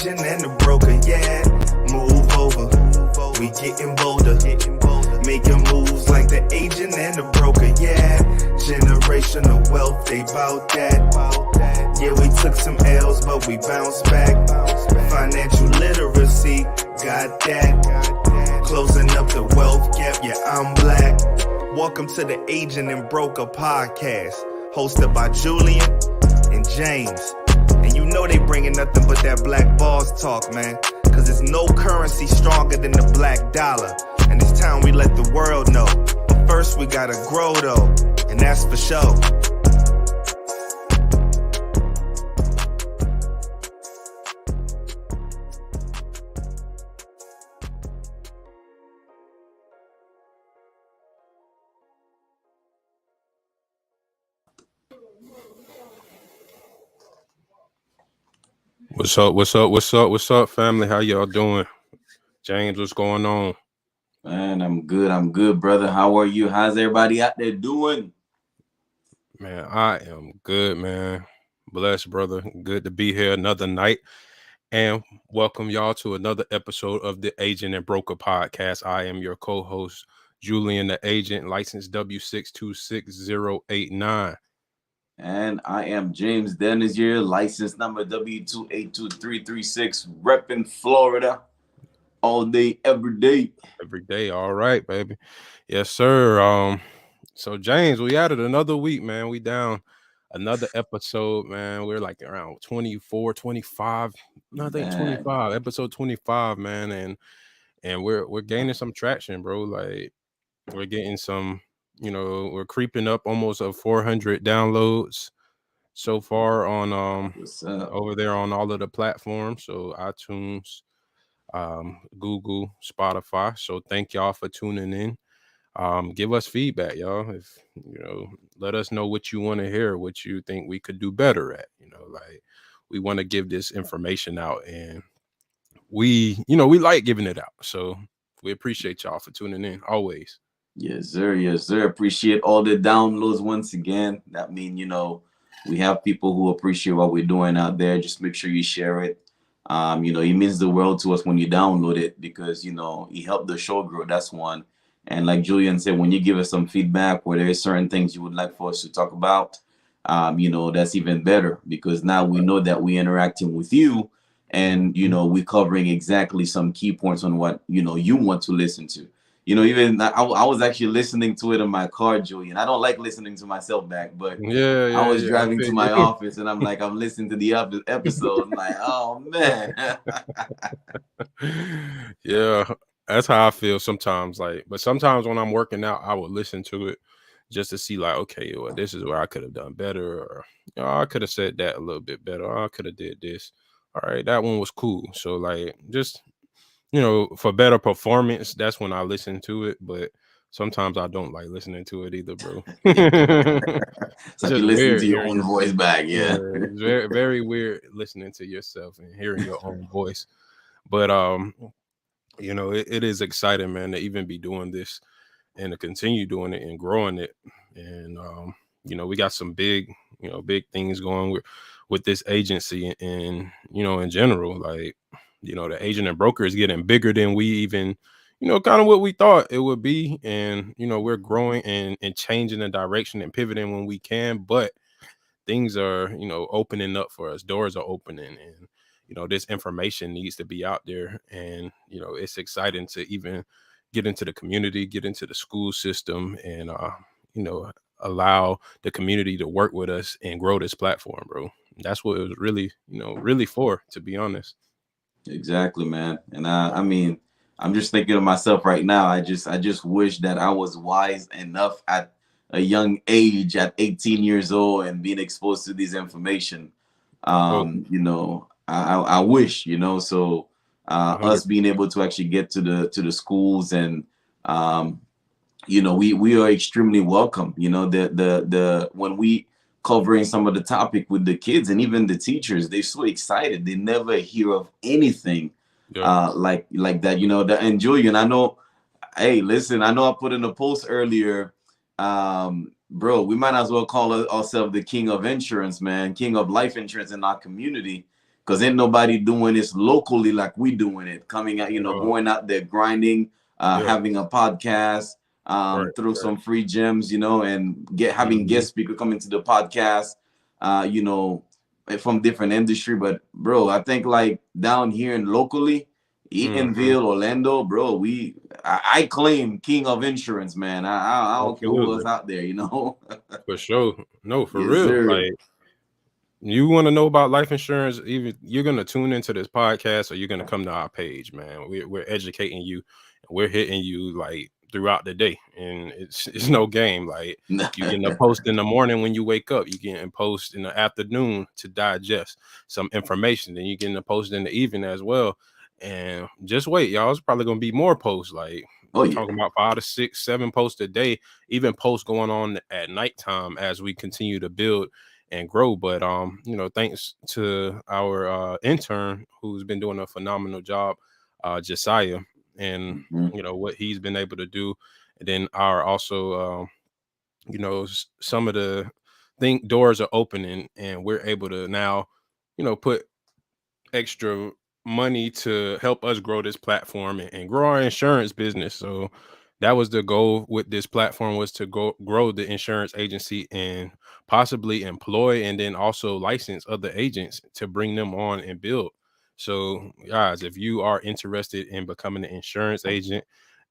agent and the broker, yeah. Move over, we getting bolder, making moves like the agent and the broker, yeah. Generational wealth, they bout that. Yeah, we took some L's, but we bounced back. Financial literacy, got that. Closing up the wealth gap, yeah, I'm black. Welcome to the Agent and Broker Podcast, hosted by Julian and James. And you know they bringing nothing but that black boss talk, man. Cause there's no currency stronger than the black dollar. And it's time we let the world know. But first we gotta grow though, and that's for sure. What's up, family? How y'all doing? James, what's going on? Man, I'm good, brother. How are you? How's everybody out there doing? Man, I am good, man. Blessed, brother. Good to be here another night. And welcome y'all to another episode of the Agent and Broker Podcast. I am your co-host, Julian the Agent, license W626089. And I am James Denisier, license number W282336, repping Florida all day, every day. Every day, all right, baby. Yes, sir. So James, we added another week, man. We down another episode, man. We're like around 24, 25. No, I think 25, episode 25, man. And we're gaining some traction, bro. Like we're getting some, we're creeping up almost 400 downloads so far on over there on all of the platforms, so iTunes, Google, Spotify. So thank y'all for tuning in. Give us feedback, y'all. If let us know what you want to hear, what you think we could do better at. Like we want to give this information out, and we like giving it out. So we appreciate y'all for tuning in always. Yes, sir. Yes, sir. Appreciate all the downloads once again. That means, we have people who appreciate what we're doing out there. Just make sure you share it. It means the world to us when you download it because, it helped the show grow. That's one. And like Julian said, when you give us some feedback where there are certain things you would like for us to talk about, that's even better because now we know that we're interacting with you and, we're covering exactly some key points on what, you want to listen to. Even I was actually listening to it in my car, Julian. I don't like listening to myself back, but I was driving to my office and I'm listening to the episode. I'm like, oh, man. Yeah, that's how I feel sometimes. But sometimes when I'm working out, I would listen to it just to see okay, well, this is where I could have done better. Or, I could have said that a little bit better. Or I could have did this. All right, that one was cool. So just... for better performance, that's when I listen to it. But sometimes I don't like listening to it either, bro. So you listen to your own voice back, yeah. It's very, very weird listening to yourself and hearing your own voice. But it is exciting, man, to even be doing this and to continue doing it and growing it. And we got some big things going with this agency and in general, the agent and broker is getting bigger than we even, kind of what we thought it would be. And, we're growing and changing the direction and pivoting when we can. But things are, opening up for us. Doors are opening and, this information needs to be out there. And, it's exciting to even get into the community, get into the school system and, allow the community to work with us and grow this platform, bro. That's what it was really, really for, to be honest. Exactly, man. And I'm just thinking of myself right now. I just wish that I was wise enough at a young age, at 18 years old, and being exposed to this information. I wish, so us being able to actually get to the schools and we are extremely welcome. The when we covering some of the topic with the kids and even the teachers, they're so excited. They never hear of anything like that, and Julian, I know, hey, listen, I know I put in a post earlier, bro, we might as well call ourselves the king of insurance, man, king of life insurance in our community, because ain't nobody doing this locally like we doing it. Coming out, Uh, going out there grinding, yeah, having a podcast, right, through right. some free gems, and having Mhm. guest speaker coming to the podcast, uh, you know, from different industry. But bro, I think like down here and locally, Mhm. Eatonville, Orlando, bro, I claim king of insurance, man. I don't care who Absolutely. else out there, For sure. No, for Yes, real. sir. Like, you want to know about life insurance, even you're gonna tune into this podcast or you're gonna come to our page, man. We're educating you, and we're hitting you like throughout the day, and it's no game. Like, you getting a post in the morning when you wake up, you getting a post in the afternoon to digest some information, then you getting a post in the evening as well. And just wait, y'all. It's probably gonna be more posts. Like, Oh yeah. talking about 5 to 6, 7 posts a day, even posts going on at nighttime as we continue to build and grow. But thanks to our intern who's been doing a phenomenal job, Josiah, and Mhm. what he's been able to do. And then our also some of the think doors are opening and we're able to now put extra money to help us grow this platform and grow our insurance business. So that was the goal with this platform, was to grow the insurance agency and possibly employ and then also license other agents to bring them on and build. So guys, if you are interested in becoming an insurance agent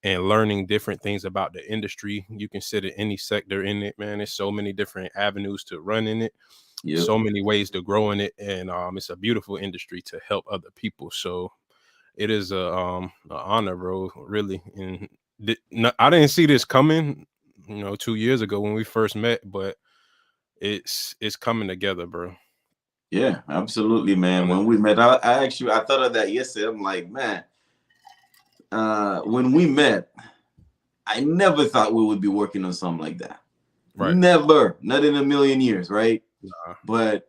and learning different things about the industry, you consider any sector in it, man. There's so many different avenues to run in it, Yep. so many ways to grow in it, and it's a beautiful industry to help other people. So it is a honor, bro, really. And I didn't see this coming 2 years ago when we first met, but it's coming together, bro. Yeah, absolutely, man. Coming When we met, I thought of that yesterday. I'm like, man, when we met, I never thought we would be working on something like that. right. Never, not in a million years, right? Nah. But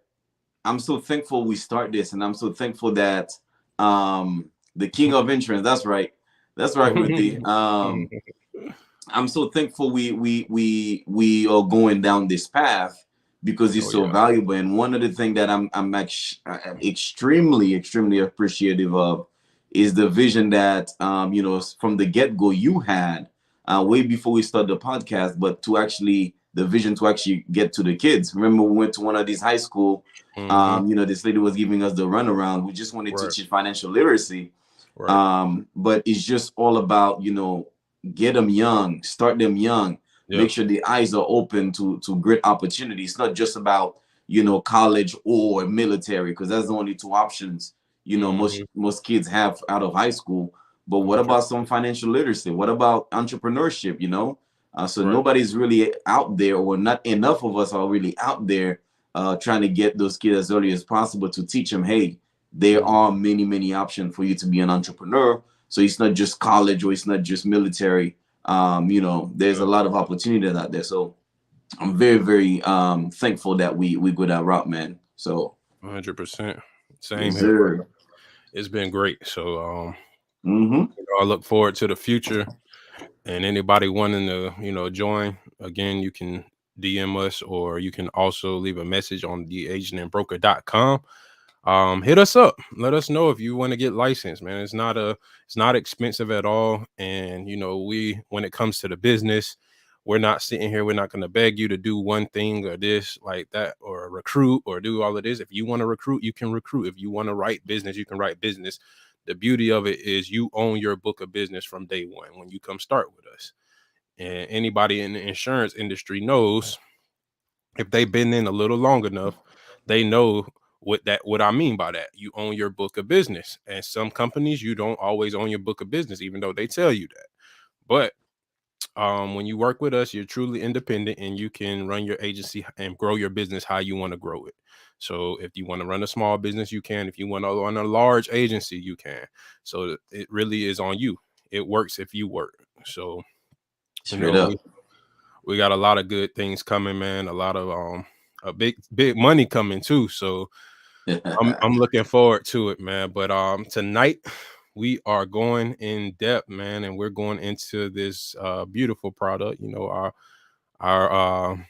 I'm so thankful we start this, and I'm so thankful that the king of insurance. That's right, Ruthie. I'm so thankful we are going down this path because it's Oh so yeah. valuable. And one of the things that I'm extremely appreciative of is the vision that from the get go you had, way before we started the podcast, but to actually the vision to actually get to the kids. Remember, we went to one of these high school. Hmm. This lady was giving us the runaround. We just wanted to Right. teach financial literacy, Right. but it's just all about get them young, start them young, Yep. make sure the eyes are open to great opportunities. It's not just about college or military, because that's the only two options Hmm. most kids have out of high school. But what 100. about some financial literacy? What about entrepreneurship? So Right. nobody's really out there, or not enough of us are really out there, trying to get those kids as early as possible to teach them, hey, there Mhm. are many options for you to be an entrepreneur. So it's not just college, or it's not just military. There's a Yep. lot of opportunity out there. So I'm very, very thankful that we go that route, man. So 100%. Same yes, here, bro. sir. It's been great. So Mm-hmm. I look forward to the future. And anybody wanting to, join, again, you can DM us, or you can also leave a message on theagentandbroker.com. Hit us up. Let us know if you want to get licensed, man. It's not expensive at all. And we, when it comes to the business, we're not sitting here, we're not going to beg you to do one thing or this like that, or recruit or do all of this. If you want to recruit, you can recruit. If you want to write business, you can write business. The beauty of it is you own your book of business from day one when you come start with us. And anybody in the insurance industry knows, if they've been in a little long enough, they know what I mean by that. You own your book of business. And some companies, you don't always own your book of business, even though they tell you that. But when you work with us, you're truly independent and you can run your agency and grow your business how you want to grow it. So if you want to run a small business, you can. If you want to run a large agency, you can. So it really is on you. It works if you work. So you Straight know up. we got a lot of good things coming, man. A lot of a big money coming too. So I'm looking forward to it, man. But tonight we are going in depth, man, and we're going into this beautiful product. Our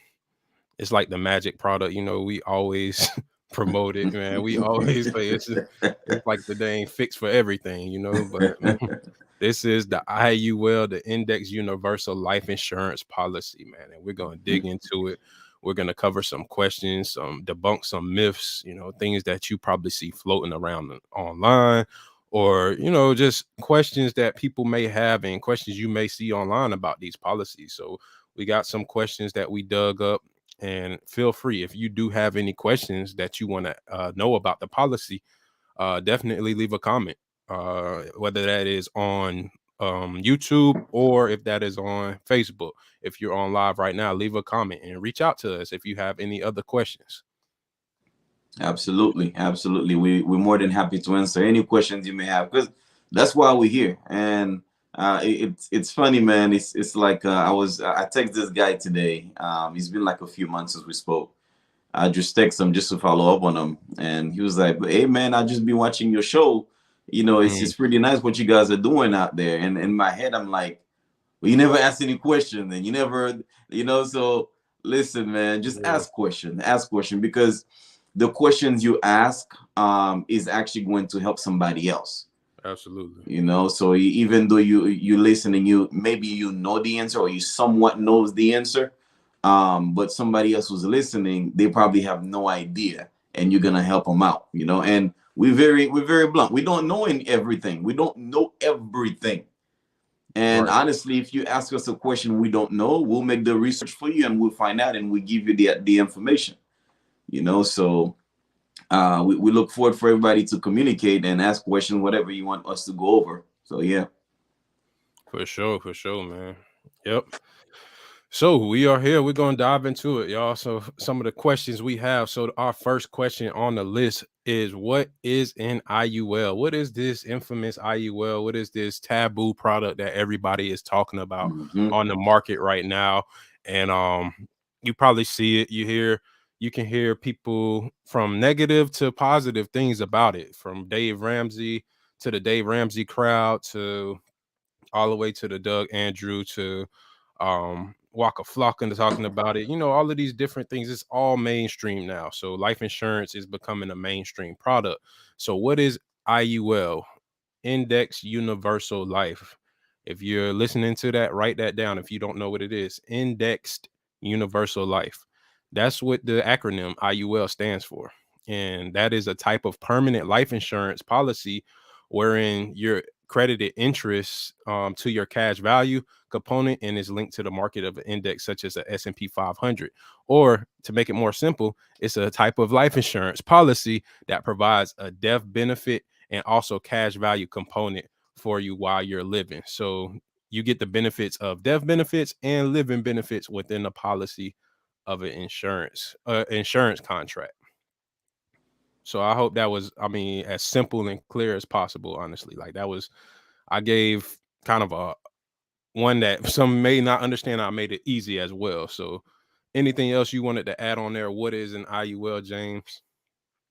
it's like the magic product. We always promote it, man. We always say it's like the dang fix for everything, you know. But this is the IUL, the Index Universal Life Insurance Policy, man. And we're gonna dig into it. We're gonna cover some questions, some debunk some myths, you know, things that you probably see floating around online, or just questions that people may have and questions you may see online about these policies. So we got some questions that we dug up, and feel free if you do have any questions that you want to know about the policy. Definitely leave a comment, whether that is on YouTube or if that is on Facebook. If you're on live right now, leave a comment and reach out to us if you have any other questions. Absolutely, absolutely. We're more than happy to answer any questions you may have, because that's why we're here. And it's funny, man. It's like I text this guy today. It's been like a few months since we spoke. I just text him just to follow up on him, and he was like, "Hey, man, I just been watching your show. It's pretty nice what you guys are doing out there." And in my head, I'm like, "Well, you never ask any question, and you never, So listen, man, just Yeah, ask question, because the questions you ask is actually going to help somebody else. absolutely. So even though you listen and you maybe know the answer, or you somewhat knows the answer, but somebody else who's listening, they probably have no idea, and you're gonna help them out. And we're very blunt. We don't know everything. We don't know everything. And Right. honestly, if you ask us a question we don't know, we'll make the research for you, and we'll find out, and we give you the information. So we look forward for everybody to communicate and ask questions, whatever you want us to go over. So yeah. For sure, man. Yep. So we are here. We're gonna dive into it, y'all. So some of the questions we have. So our first question on the list is, what is an IUL? What is this infamous IUL? What is this taboo product that everybody is talking about Hmm. on the market right now? And you probably see it, you can hear people from negative to positive things about it, from Dave Ramsey to the Dave Ramsey crowd, to all the way to the Doug Andrew, to Waka Flocka talking about it. All of these different things, it's all mainstream now. So life insurance is becoming a mainstream product. So what is IUL? Index Universal Life. If you're listening to that, write that down if you don't know what it is. Indexed Universal Life. That's what the acronym IUL stands for. And that is a type of permanent life insurance policy wherein your credited interest to your cash value component and is linked to the market of an index such as the S&P 500. Or to make it more simple, it's a type of life insurance policy that provides a death benefit and also cash value component for you while you're living. So you get the benefits of death benefits and living benefits within the policy of an insurance contract. So I hope that was, as simple and clear as possible, honestly. Like I gave kind of a one that some may not understand. I made it easy as well. So anything else you wanted to add on there? What is an IUL, James?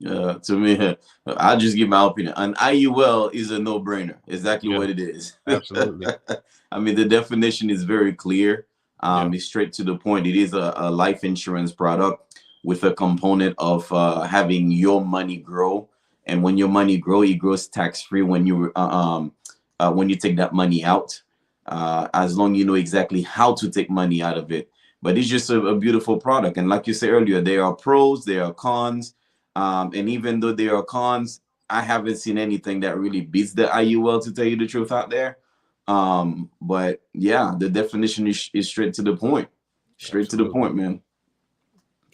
To me, I'll just give my opinion. An IUL is a no-brainer. Exactly Yeah, what it is. absolutely. The definition is very clear. Yeah, It's straight to the point. It is a life insurance product with a component of having your money grow. And when your money grow, it grows tax-free when you take that money out. As long you know exactly how to take money out of it. But it's just a beautiful product. And like you said earlier, there are pros, there are cons. And even though there are cons, I haven't seen anything that really beats the IUL, to tell you the truth, out there. But yeah, the definition is straight to the point. Straight to the absolutely. point, man.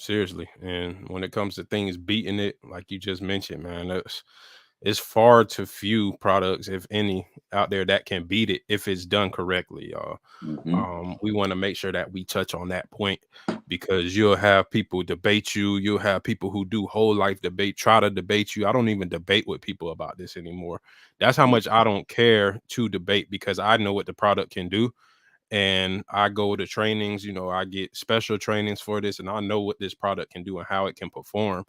Seriously. And when it comes to things beating it, like you just mentioned, man, it's far too few products, if any, out there that can beat it if it's done correctly, y'all. Hmm. We want to make sure that we touch on that point, because you'll have people debate you. You'll have people who do whole life debate, try to debate you. I don't even debate with people about this anymore. That's how much I don't care to debate, because I know what the product can do. And I go to trainings, I get special trainings for this, and I know what this product can do and how it can perform,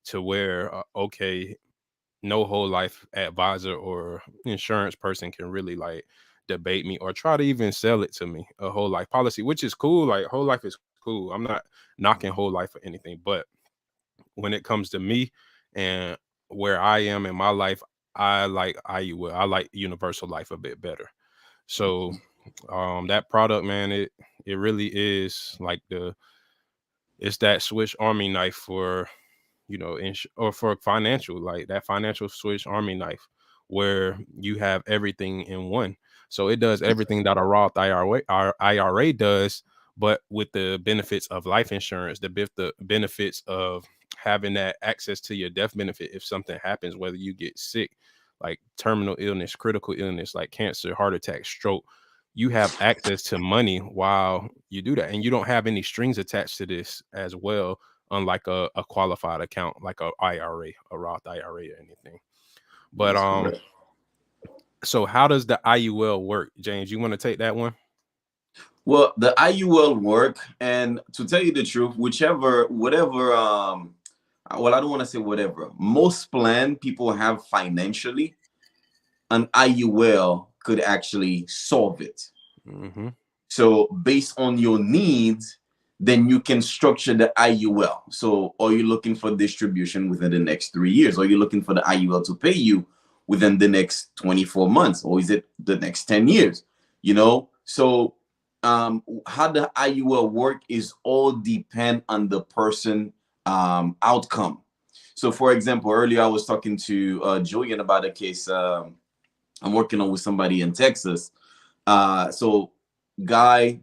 to where, okay, no whole life advisor or insurance person can really like debate me or try to even sell it to me, a whole life policy, which is cool. Like whole life is cool. I'm not knocking whole life or anything, but when it comes to me and where I am in my life, I like IUL. I like universal life a bit better. So that product, man, it really is like it's that Swiss Army knife for, or for financial, like that financial Swiss Army knife where you have everything in one. So it does everything that a Roth IRA does, but with the benefits of life insurance, the benefits of having that access to your death benefit if something happens, whether you get sick, like terminal illness, critical illness, like cancer, heart attack, stroke. You have access to money while you do that, and you don't have any strings attached to this as well, unlike a qualified account like a IRA, a Roth IRA or anything. But That's correct. so how does the IUL work, James? You want to take that one? Well, the IUL work, and to tell you the truth, whatever, well, I don't want to say whatever. Most plan people have financially, an IUL could actually solve it. Mm-hmm. So based on your needs, then you can structure the IUL. So are you looking for distribution within the next 3 years? Are you looking for the IUL to pay you within the next 24 months? Or is it the next 10 years? So how the IUL work is all depend on the person outcome. So for example, earlier I was talking to Julian about a case I'm working on with somebody in Texas. So guy,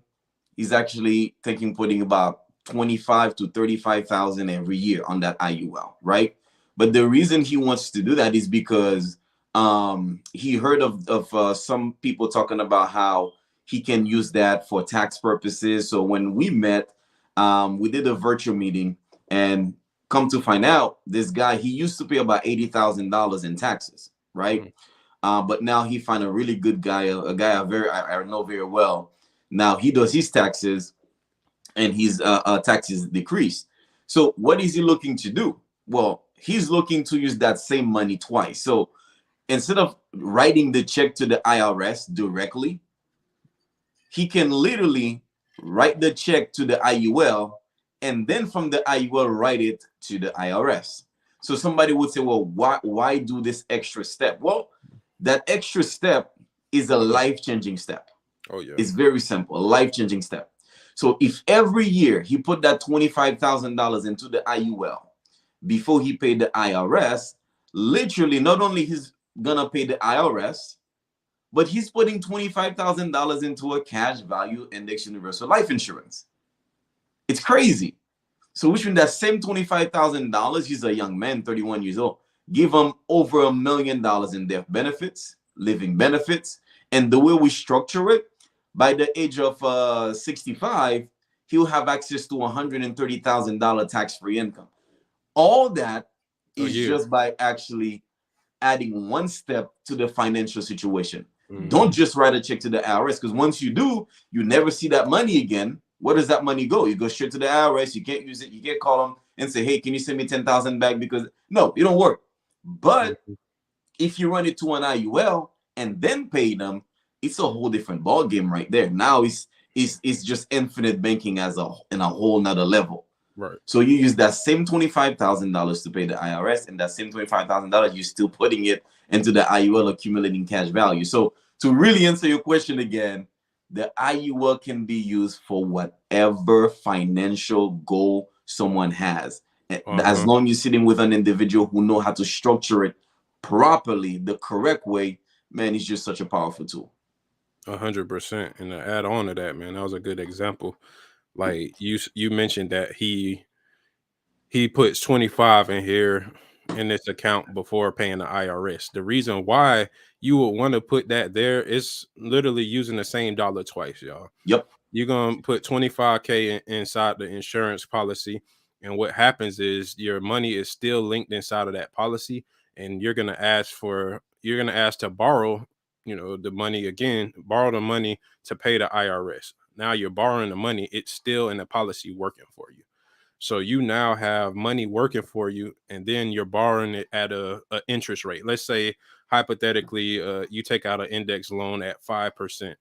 he's actually putting about 25 to 35,000 every year on that IUL, right? But the reason he wants to do that is because he heard of some people talking about how he can use that for tax purposes. So when we met, we did a virtual meeting, and come to find out, this guy, he used to pay about $80,000 in taxes, right? Mm-hmm. But now he found a really good guy, a guy I know very well. Now he does his taxes, and his taxes decreased. So what is he looking to do? Well, he's looking to use that same money twice. So instead of writing the check to the IRS directly, he can literally write the check to the IUL, and then from the IUL write it to the IRS. So somebody would say, well, why do this extra step? Well, that extra step is a life-changing step. Oh yeah. It's very simple, a life-changing step. So if every year he put that $25,000 into the IUL before he paid the IRS, literally not only he's gonna pay the IRS, but he's putting $25,000 into a cash value index universal life insurance. It's crazy. So which means that same $25,000, he's a young man, 31 years old, give him over $1 million in death benefits, living benefits. And the way we structure it, by the age of 65, he'll have access to $130,000 tax-free income. All that is just by actually adding one step to the financial situation. Mm-hmm. Don't just write a check to the IRS, because once you do, you never see that money again. Where does that money go? You go straight to the IRS. You can't use it. You can't call them and say, hey, can you send me 10,000 back? Because no, it don't work. But if you run it to an IUL and then pay them, it's a whole different ball game right there. Now it's just infinite banking in a whole nother level. Right. So you use that same $25,000 to pay the IRS, and that same $25,000 you're still putting it into the IUL, accumulating cash value. So to really answer your question again, the IUL can be used for whatever financial goal someone has. As long as you're sitting with an individual who know how to structure it properly, the correct way, man, it's just such a powerful tool. 100%. And to add on to that, man, that was a good example. Like you mentioned that he puts 25 in here in this account before paying the IRS. The reason why you would want to put that there is literally using the same dollar twice, y'all. Yep. You're going to put 25K inside the insurance policy. And what happens is your money is still linked inside of that policy. And you're going to ask to borrow, the money again, borrow the money to pay the IRS. Now you're borrowing the money. It's still in the policy working for you. So you now have money working for you, and then you're borrowing it at a interest rate. Let's say hypothetically, you take out an index loan at 5%.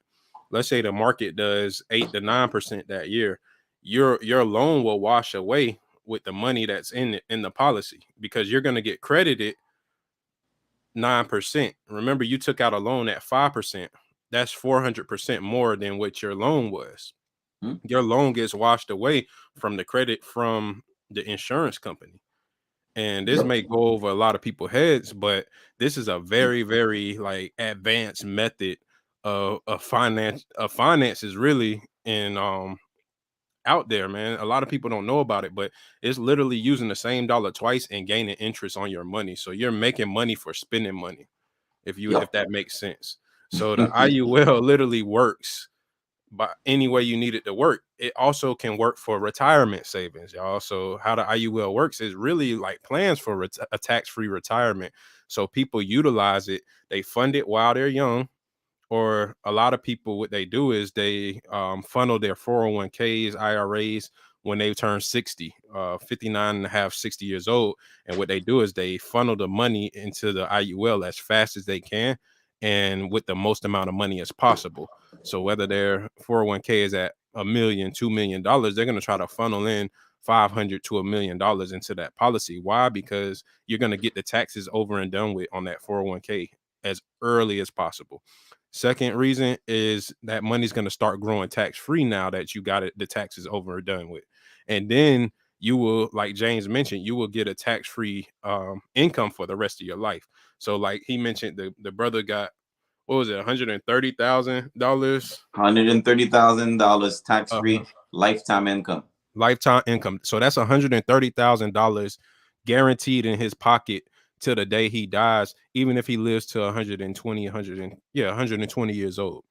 Let's say the market does 8 to 9% that year. Your loan will wash away with the money that's in the policy, because you're going to get credited 9%. Remember, you took out a loan at 5%. That's 400% more than what your loan was. Your loan gets washed away from the credit from the insurance company. And this may go over a lot of people's heads, but this is a very, very like advanced method of finance. Finance is really in out there, man. A lot of people don't know about it, but it's literally using the same dollar twice and gaining interest on your money. So you're making money for spending money, if that makes sense. So the IUL literally works by any way you need it to work. It also can work for retirement savings, y'all. So how the IUL works is really like plans for a tax-free retirement. So people utilize it, they fund it while they're young, or a lot of people, what they do is they funnel their 401ks, IRAs when they turn 60, 59 and a half, 60 years old. And what they do is they funnel the money into the IUL as fast as they can and with the most amount of money as possible. So whether their 401k is at $1 million, $2 million, they're going to try to funnel in $500 to $1 million into that policy. Why? Because you're going to get the taxes over and done with on that 401k as early as possible. Second reason is that money's going to start growing tax-free now that you got it, the taxes over and done with. And then you will, like James mentioned, you will get a tax-free income for the rest of your life. So like he mentioned, the brother got, what was it, $130,000? $130,000 tax-free lifetime income. Lifetime income. So that's $130,000 guaranteed in his pocket till the day he dies, even if he lives to 120 years old.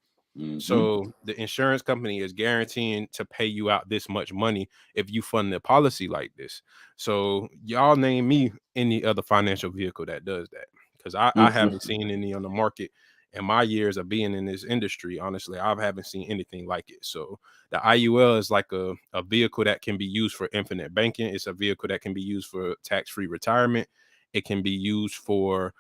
So the insurance company is guaranteeing to pay you out this much money if you fund the policy like this. So y'all name me any other financial vehicle that does that, because I haven't seen any on the market in my years of being in this industry. Honestly, I haven't seen anything like it. So the IUL is like a vehicle that can be used for infinite banking. It's a vehicle that can be used for tax-free retirement. It can be used for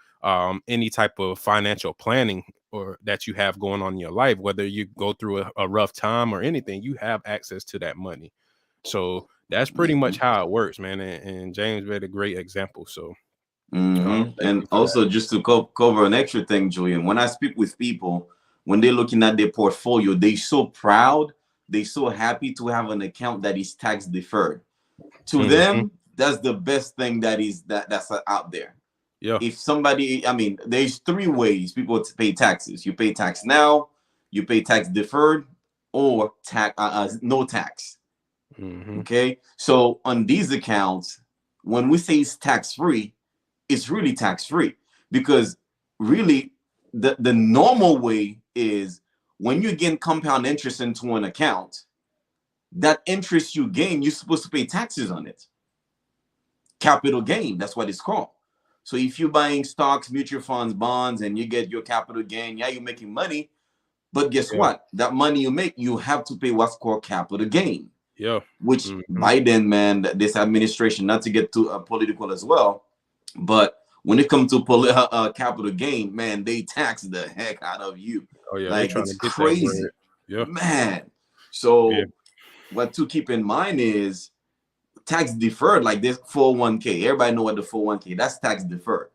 any type of financial planning or that you have going on in your life, whether you go through a rough time or anything, you have access to that money. So that's pretty much how it works, man. And James made a great example. So and also just to cover an extra thing, Julian, when I speak with people, when they're looking at their portfolio, they're so proud, they're so happy to have an account that is tax deferred. To them, that's the best thing that's out there. Yeah. If somebody, I mean, there's three ways people pay taxes. You pay tax now, you pay tax deferred, or no tax. Okay. So on these accounts, when we say it's tax free, it's really tax free, because really the normal way is when you gain compound interest into an account, that interest you gain, you're supposed to pay taxes on it. Capital gain, that's what it's called. So if you're buying stocks, mutual funds, bonds, and you get your capital gain, yeah, you're making money. But guess what? That money you make, you have to pay what's called capital gain. Yeah. Which Biden, man, this administration, not to get too political as well, but when it comes to capital gain, man, they tax the heck out of you. Oh yeah, like it's crazy. Yeah, man. So what to keep in mind is tax deferred, like this 401k. Everybody know what the 401k, that's tax deferred,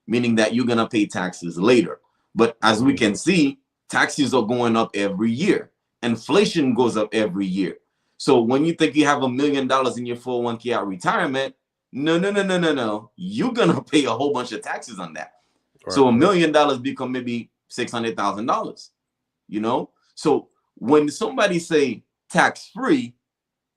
meaning that you're gonna pay taxes later. But as we can see, taxes are going up every year. Inflation goes up every year. So when you think you have $1 million in your 401k at retirement, no. You're gonna pay a whole bunch of taxes on that. Right, so $1 million become maybe $600,000. You know, so when somebody say tax free,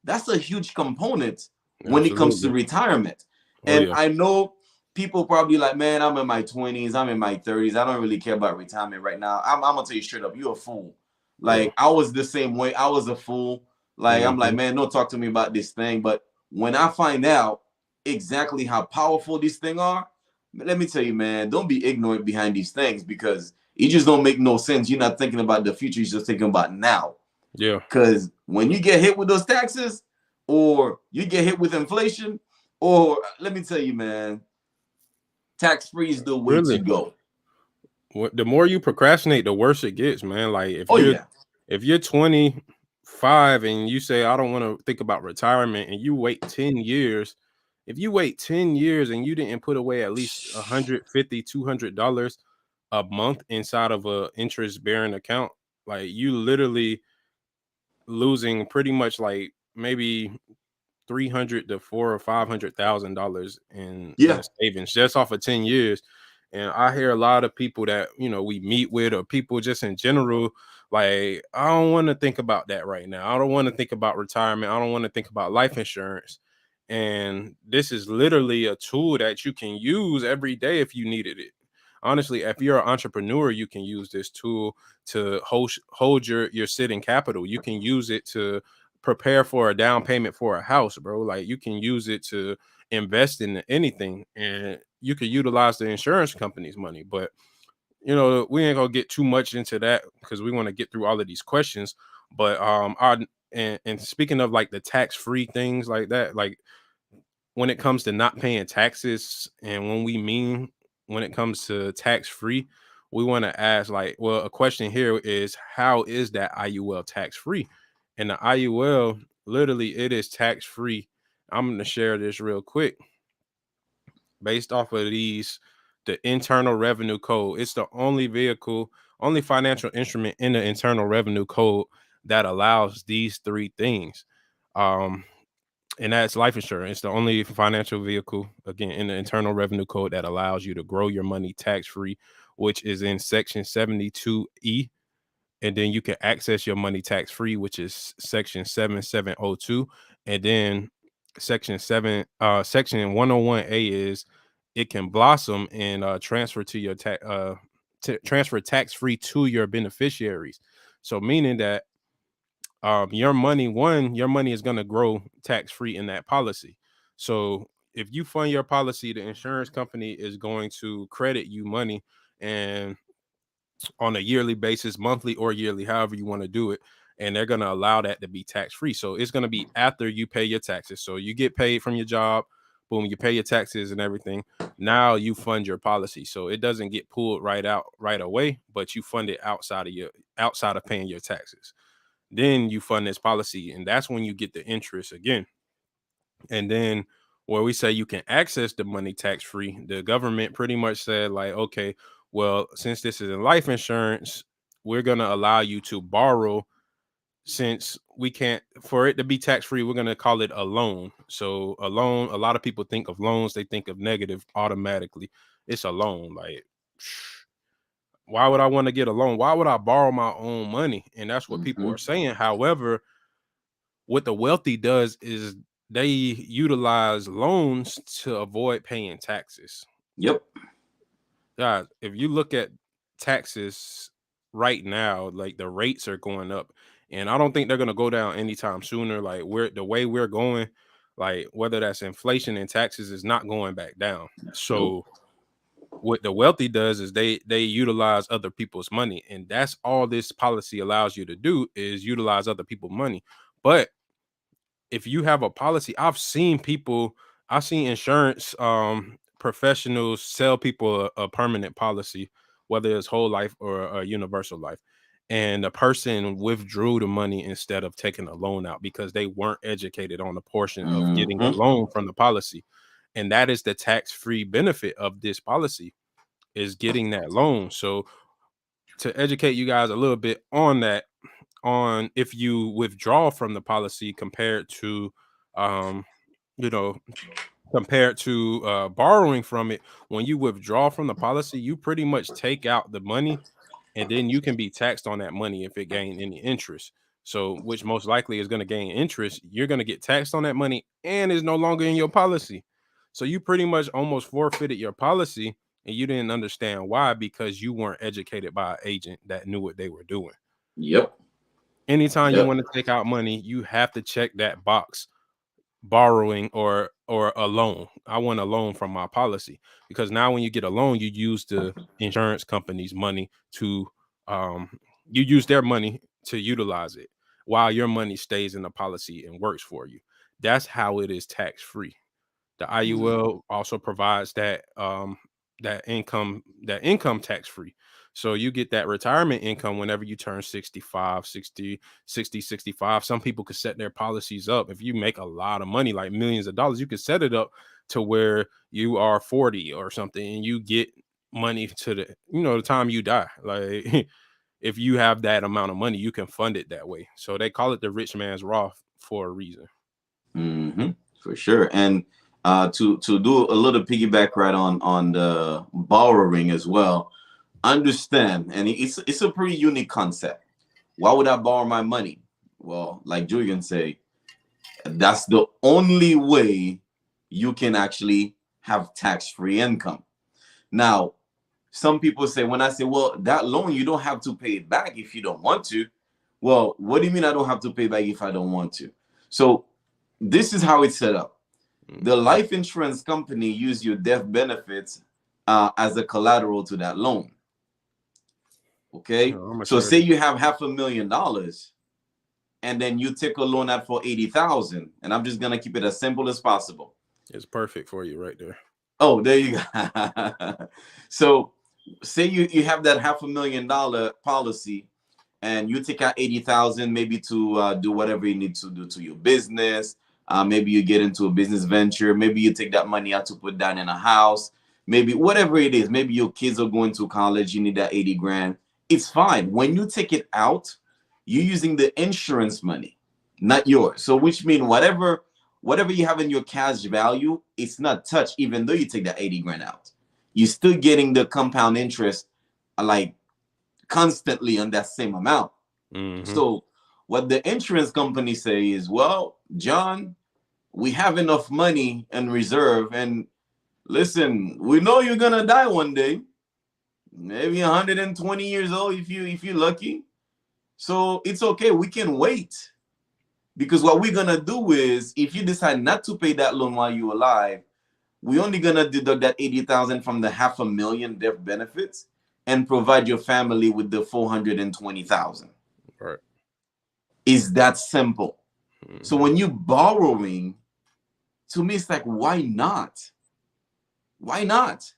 that's a huge component when it comes to retirement. And I know people probably like, man, I'm in my 20s, I'm in my 30s, I don't really care about retirement right now. I'm gonna tell you straight up, you're a fool. Like I was the same way. I was a fool. Like I'm like, man, don't talk to me about this thing. But when I find out exactly how powerful these things are, let me tell you, man, don't be ignorant behind these things, because it just don't make no sense. You're not thinking about the future, you're just thinking about now. Yeah. Because when you get hit with those taxes, or you get hit with inflation, or let me tell you, man, tax free is the way to go. The more you procrastinate, the worse it gets, man. Like if you're 20, 5 and you say, I don't want to think about retirement, and you wait 10 years, if you wait 10 years and you didn't put away at least $150, $200 a month inside of a interest bearing account, like you literally losing pretty much like maybe 300 to $400,000 or $500,000 in Yeah. savings just off of 10 years. And I hear a lot of people that we meet with, or people just in general, like, I don't want to think about that right now. I don't want to think about retirement. I don't want to think about life insurance. And this is literally a tool that you can use every day if you needed it. Honestly, if you're an entrepreneur, you can use this tool to hold your sitting capital. You can use it to prepare for a down payment for a house, bro. Like, you can use it to invest in anything, and you could utilize the insurance company's money. But we ain't gonna get too much into that because we want to get through all of these questions. But and speaking of like the tax-free things like that, like when it comes to not paying taxes, and when it comes to tax-free, we want to ask, like, well, a question here is, how is that IUL tax-free? And the IUL, literally, it is tax-free. I'm going to share this real quick. Based off of the Internal Revenue Code, it's the only financial instrument in the Internal Revenue Code that allows these three things. And that's life insurance. It's the only financial vehicle, again, in the Internal Revenue Code that allows you to grow your money tax-free, which is in Section 72E. And then you can access your money tax-free, which is Section 7702. And then Section 101A is it can blossom and transfer to your transfer tax-free to your beneficiaries. So meaning that your money is going to grow tax-free in that policy. So if you fund your policy, the insurance company is going to credit you money, and on a yearly basis, monthly or yearly, however you want to do it, and they're going to allow that to be tax-free. So it's going to be after you pay your taxes. So you get paid from your job, boom, you pay your taxes and everything. Now you fund your policy, so it doesn't get pulled right away, but you fund it outside of paying your taxes. Then you fund this policy, and that's when you get the interest again. And then where we say you can access the money tax-free, the government pretty much said, like, okay, well, since this is in life insurance, we're going to allow you to borrow. Since we can't, for it to be tax-free, we're going to call it a loan. So a loan, a lot of people think of loans, they think of negative automatically. It's a loan. Like, why would I want to get a loan? Why would I borrow my own money? And that's what people are saying. However, what the wealthy does is they utilize loans to avoid paying taxes. Yep. Guys, if you look at taxes right now, like the rates are going up, and I don't think they're going to go down anytime sooner. Like, the way we're going, like whether that's inflation and taxes, is not going back down. So what the wealthy does is they utilize other people's money, and that's all this policy allows you to do, is utilize other people's money. But if you have a policy, I've seen insurance professionals sell people a permanent policy, whether it's whole life or a universal life, and the person withdrew the money instead of taking a loan out because they weren't educated on the portion of getting a loan from the policy. And that is the tax-free benefit of this policy, is getting that loan. So to educate you guys a little bit on that, on if you withdraw from the policy compared to borrowing from it, when you withdraw from the policy, you pretty much take out the money, and then you can be taxed on that money if it gained any interest. So, which most likely is going to gain interest, you're going to get taxed on that money, and is no longer in your policy. So you pretty much almost forfeited your policy, and you didn't understand why, because you weren't educated by an agent that knew what they were doing. Yep. Anytime you want to take out money, you have to check that box, borrowing or a loan. I want a loan from my policy, because now when you get a loan, you use the insurance company's money to you use their money to utilize it, while your money stays in the policy and works for you. That's how it is tax free. The IUL also provides that income tax free. So you get that retirement income whenever you turn 65, 60, 60, 65. Some people could set their policies up. If you make a lot of money, like millions of dollars, you could set it up to where you are 40 or something and you get money to the time you die. Like if you have that amount of money, you can fund it that way. So they call it the rich man's Roth for a reason. For sure. And to do a little piggyback right on the borrowing as well, understand, and it's a pretty unique concept. Why would I borrow my money? Well, like Julian say, that's the only way you can actually have tax-free income. Now, some people say, when I say, well, that loan, you don't have to pay it back if you don't want to. Well, what do you mean I don't have to pay back if I don't want to? So this is how it's set up. The life insurance company use your death benefits as a collateral to that loan. Okay. So say you have $500,000 and then you take a loan out for 80,000, and I'm just gonna keep it as simple as possible. It's perfect for you right there. Oh, there you go. So say you have that $500,000 policy and you take out 80,000 maybe to do whatever you need to do to your business. Maybe you get into a business venture. Maybe you take that money out to put down in a house. Maybe whatever it is. Maybe your kids are going to college. You need that 80 grand. It's fine. When you take it out, you're using the insurance money, not yours. So which means whatever you have in your cash value, it's not touched, even though you take that 80 grand out. You're still getting the compound interest like constantly on that same amount. So what the insurance company say is, well, John, we have enough money in reserve, and listen, we know you're gonna die one day, maybe 120 years old if you're lucky. So it's okay, we can wait. Because what we're gonna do is, if you decide not to pay that loan while you're alive, we're only gonna deduct that 80,000 from the $500,000 death benefits and provide your family with the 420,000. Right. Is that simple? So when you're borrowing, to me, it's like, why not? Why not?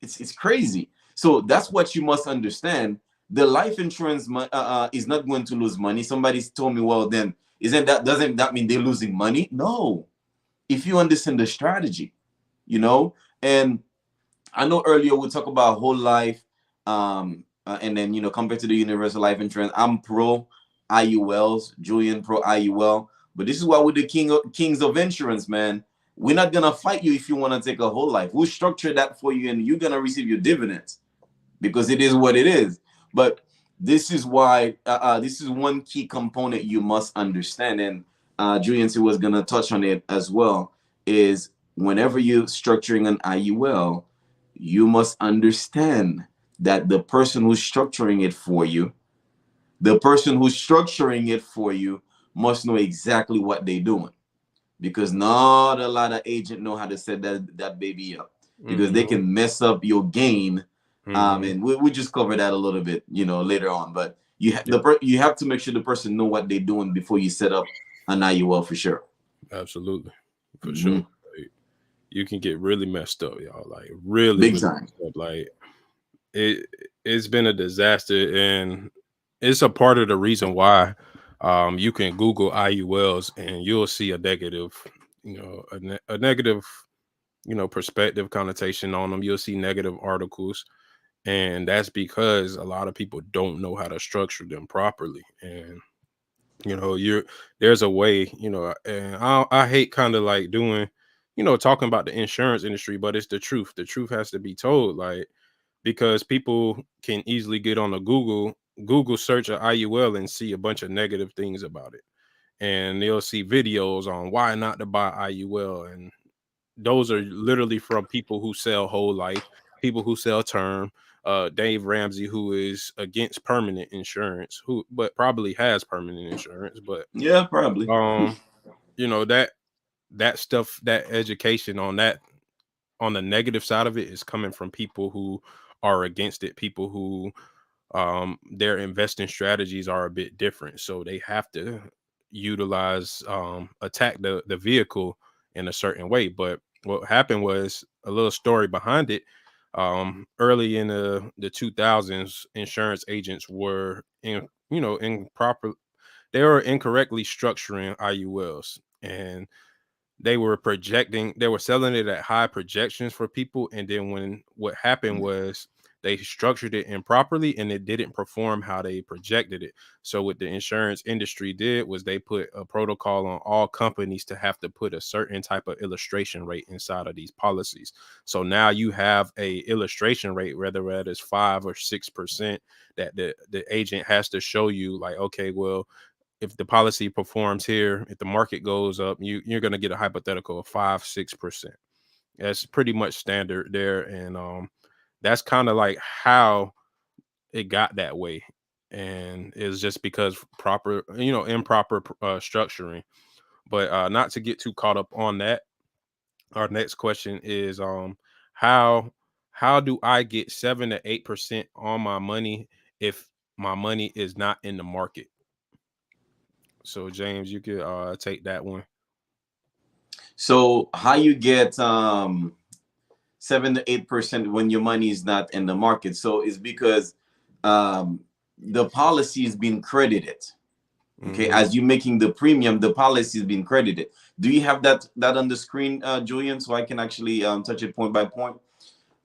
It's crazy. So that's what you must understand. The life insurance is not going to lose money. Somebody's told me, well, then doesn't that mean they're losing money? No. If you understand the strategy, and I know earlier we talked about whole life, and then compared to the universal life insurance, I'm pro IULs, Julian pro IUL. But this is why we're the kings of insurance, man. We're not gonna fight you if you want to take a whole life. We'll structure that for you, and you're gonna receive your dividends because it is what it is. But this is why this is one key component you must understand, and Julian was gonna touch on it as well. Is whenever you're structuring an IUL, you must understand that the person who's structuring it for you must know exactly what they're doing, because not a lot of agents know how to set that baby up, because they can mess up your gain. And we just cover that a little bit, later on. But you have to make sure the person know what they're doing before you set up an IUL for sure. Absolutely, for sure. Like, you can get really messed up, y'all. Like really big time. Messed up. Like it's been a disaster, and it's a part of the reason why you can Google IULs and you'll see a negative, a negative, perspective connotation on them. You'll see negative articles, and that's because a lot of people don't know how to structure them properly. And there's a way, and I hate kind of like doing, talking about the insurance industry, but it's the truth. The truth has to be told, like, because people can easily get on a Google search of IUL and see a bunch of negative things about it. And they'll see videos on why not to buy IUL. And those are literally from people who sell whole life, people who sell term. Dave Ramsey, who is against permanent insurance, but probably has permanent insurance. But yeah, probably. That stuff, that education on the negative side of it is coming from people who are against it, people who their investing strategies are a bit different, so they have to utilize attack the vehicle in a certain way. But what happened was, a little story behind it, Early in the 2000s, insurance agents were improper. They were incorrectly structuring IULs, and they were selling it at high projections for people, and then when what happened was they structured it improperly and it didn't perform how they projected it. So what the insurance industry did was they put a protocol on all companies to have to put a certain type of illustration rate inside of these policies. So now you have a illustration rate, whether that is 5 or 6%, that the agent has to show you, like, okay, well, if the policy performs here, if the market goes up, you're going to get a hypothetical of 5-6%. That's pretty much standard there, and that's kind of like how it got that way, and it's just because improper structuring. But not to get too caught up on that. Our next question is how how do I get 7 to 8% on my money if my money is not in the market? So James, you could take that one. So how you get 7 to 8% when your money is not in the market? So it's because the policy is being credited. Okay, as you making the premium, the policy is being credited. Do you have that on the screen, Julian, so I can actually touch it point by point?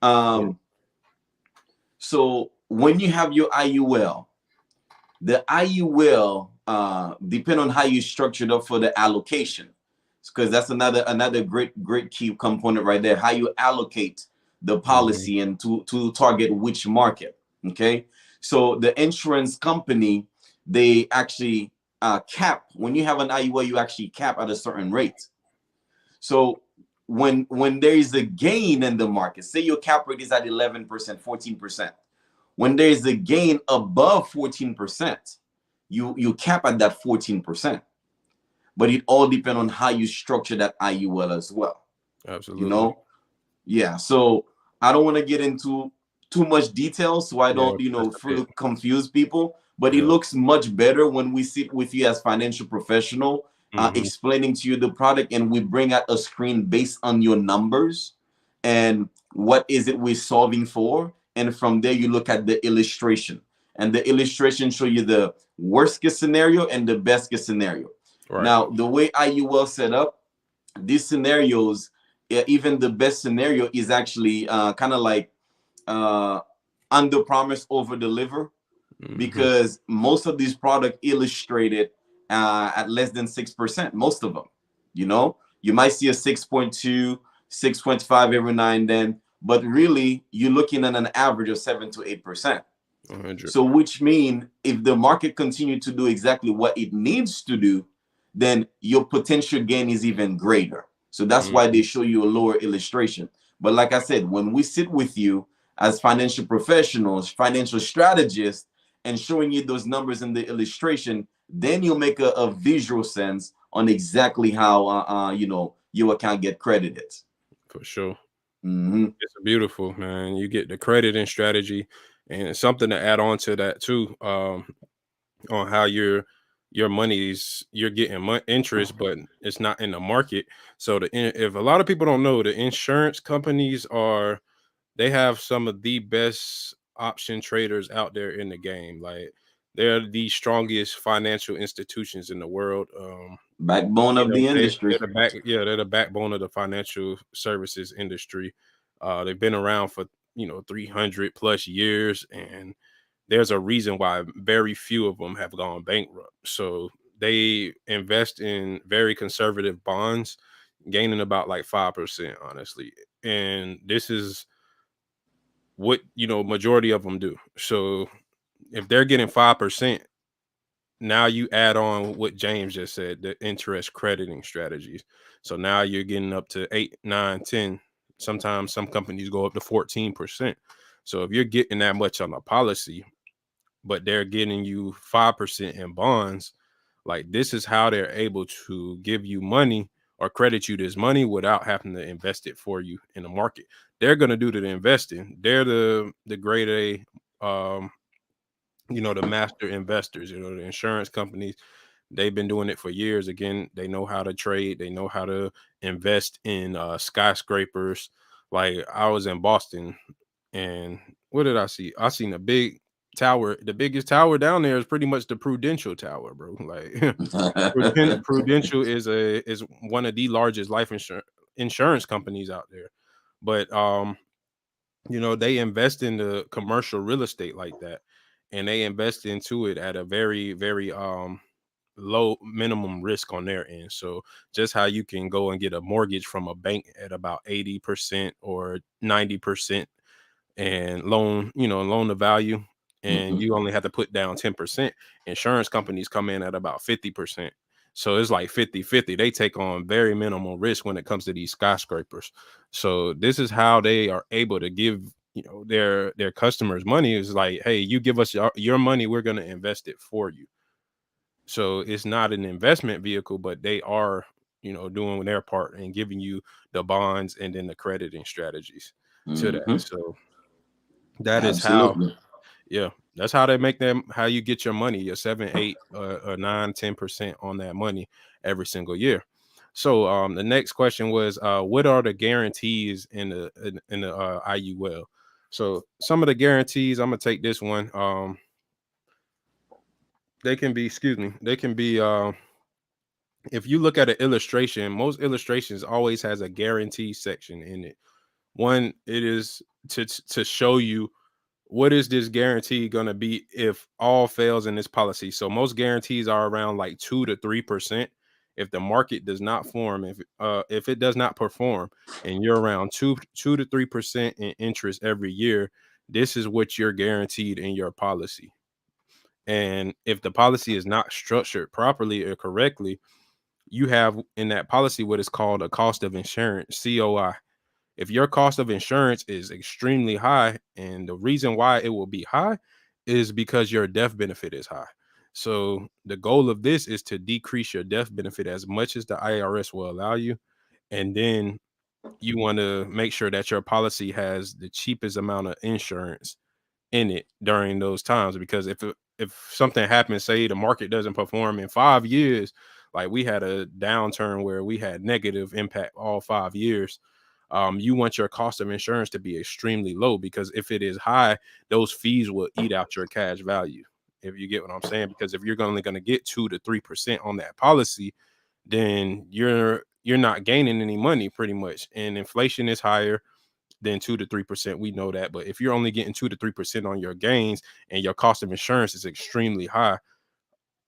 Yeah. So when you have your IUL, the IUL depend on how you structured up for the allocation, because that's another great key component right there. How you allocate the policy and to target which market. Okay, so the insurance company, they actually cap. When you have an IUL, you actually cap at a certain rate. So when there is a gain in the market, say your cap rate is at 11%, 14%. When there is a gain above 14%, you cap at that 14%. But it all depends on how you structure that IUL as well. Absolutely. Yeah. So I don't want to get into too much detail, so I don't confuse people. But it looks much better when we sit with you as financial professional, explaining to you the product, and we bring out a screen based on your numbers and what is it we're solving for. And from there, you look at the illustration, and the illustration show you the worst case scenario and the best case scenario. Right. Now, the way IUL set up, these scenarios, even the best scenario is actually kind of like under promise, over deliver, because most of these products illustrated at less than 6%. Most of them, you might see a 6.2, 6.5 every now and then, but really you're looking at an average of 7 to 8%. 100. So which mean if the market continue to do exactly what it needs to do, then your potential gain is even greater. So that's why they show you a lower illustration. But like I said, when we sit with you as financial professionals, financial strategists, and showing you those numbers in the illustration, then you'll make a visual sense on exactly how your account get credited. For sure. It's beautiful, man. You get the crediting strategy, and something to add on to that too, on how you're getting interest, but it's not in the market. So if a lot of people don't know, the insurance companies they have some of the best option traders out there in the game. Like, they're the strongest financial institutions in the world. Backbone of the industry. They're the backbone of the financial services industry. They've been around for 300 plus years, and there's a reason why very few of them have gone bankrupt. So they invest in very conservative bonds, gaining about like 5%, honestly. And this is what majority of them do. So if they're getting 5%, now you add on what James just said, the interest crediting strategies. So now you're getting up to 8, 9, 10. Sometimes some companies go up to 14%. So if you're getting that much on a policy, but they're getting you 5% in bonds, like, this is how they're able to give you money or credit you this money without having to invest it for you in the market. They're going to do the investing. They're the grade A, the master investors, the insurance companies. They've been doing it for years. Again, they know how to trade. They know how to invest in skyscrapers. Like, I was in Boston And what did I see? I seen a big tower. The biggest tower down there is pretty much the Prudential Tower, bro. Like Prudential is one of the largest life insurance companies out there. But you know, they invest in the commercial real estate like that, and they invest into it at a very, very low minimum risk on their end. So just how you can go and get a mortgage from a bank at about 80% or 90% and loan the value, and Mhm. you only have to put down 10%. Insurance companies come in at about 50%. So it's like 50-50. They take on very minimal risk when it comes to these skyscrapers. So this is how they are able to give, you know, their customers money. Is like, hey, you give us your money, we're going to invest it for you. So it's not an investment vehicle, but they are, you know, doing their part and giving you the bonds and then the crediting strategies to that. Mhm. So that is how, Absolutely. yeah, that's how they make them, how you get your money, your 7, 8, 9, 10% on that money every single year. So the next question was, what are the guarantees in the IUL? So some of the guarantees, I'm gonna take this one. They can be, excuse me, they can be if you look at an illustration, most illustrations always has a guarantee section in it. One, it is to show you what is this guarantee going to be if all fails in this policy. So most guarantees are around like 2 to 3%. If the market does not form, if it does not perform, and you're around 2 to 3% in interest every year, this is what you're guaranteed in your policy. And if the policy is not structured properly or correctly, you have in that policy what is called a cost of insurance, COI. If your cost of insurance is extremely high, and the reason why it will be high is because your death benefit is high. So the goal of this is to decrease your death benefit as much as the IRS will allow you. And then you want to make sure that your policy has the cheapest amount of insurance in it during those times, because if something happens, say the market doesn't perform in 5 years, like we had a downturn where we had negative impact all 5 years, you want your cost of insurance to be extremely low, because if it is high, those fees will eat out your cash value, if you get what I'm saying. Because if you're only going to get 2 to 3% on that policy, then you're not gaining any money pretty much, and inflation is higher than 2 to 3%. We know that. But if you're only getting 2 to 3% on your gains and your cost of insurance is extremely high,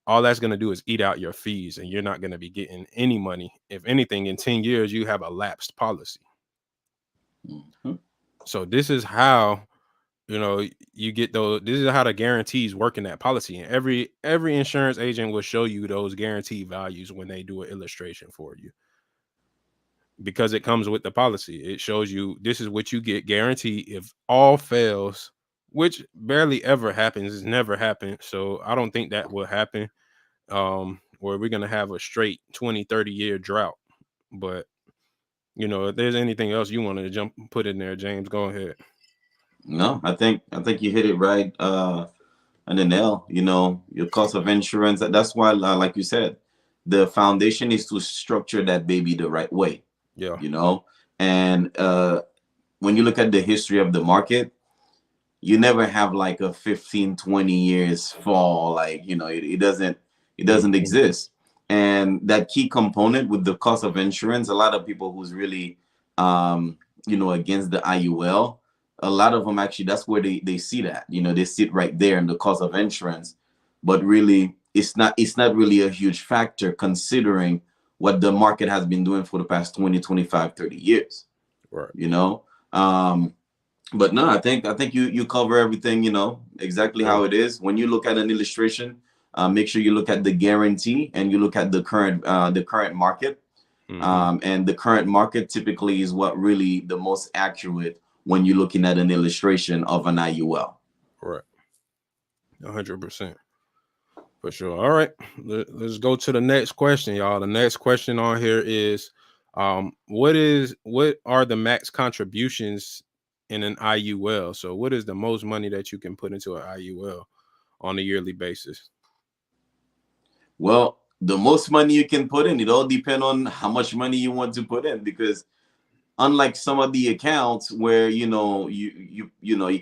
all that's going to do is eat out your fees, and you're not going to be getting any money. If anything, in 10 years, you have a lapsed policy. Mhm. So this is how, you know, you get those. This is how the guarantees work in that policy. And every insurance agent will show you those guarantee values when they do an illustration for you, because it comes with the policy. It shows you this is what you get guaranteed if all fails, which barely ever happens. It's never happened. So I don't think that will happen. Where we're gonna have a straight 20-30 year drought. But you know, if there's anything else you wanted to put in there, James, go ahead. No, I think you hit it right on the nail. You know, your cost of insurance. That's why, like you said, the foundation is to structure that baby the right way. Yeah. You know, and when you look at the history of the market, you never have like a 15-20 years fall. Like, you know, it doesn't Mhm. exist. And that key component with the cost of insurance, a lot of people who's really um against the IUL, a lot of them actually, that's where they see that, they sit right there in the cost of insurance. But really, it's not really a huge factor considering what the market has been doing for the past 20, 25, 30 years. Right. you know um but no, I think you cover everything, exactly Yeah. how it is. When you look at an illustration, make sure you look at the guarantee and you look at the current market. Hmm. And the current market typically is what really the most accurate when you're looking at an illustration of an IUL. Right. 100%. For sure. All right. Let's go to the next question, y'all. The next question on here is, what are the max contributions in an IUL? So what is the most money that you can put into an IUL on a yearly basis? Well, the most money you can put in, it all depends on how much money you want to put in, because unlike some of the accounts where you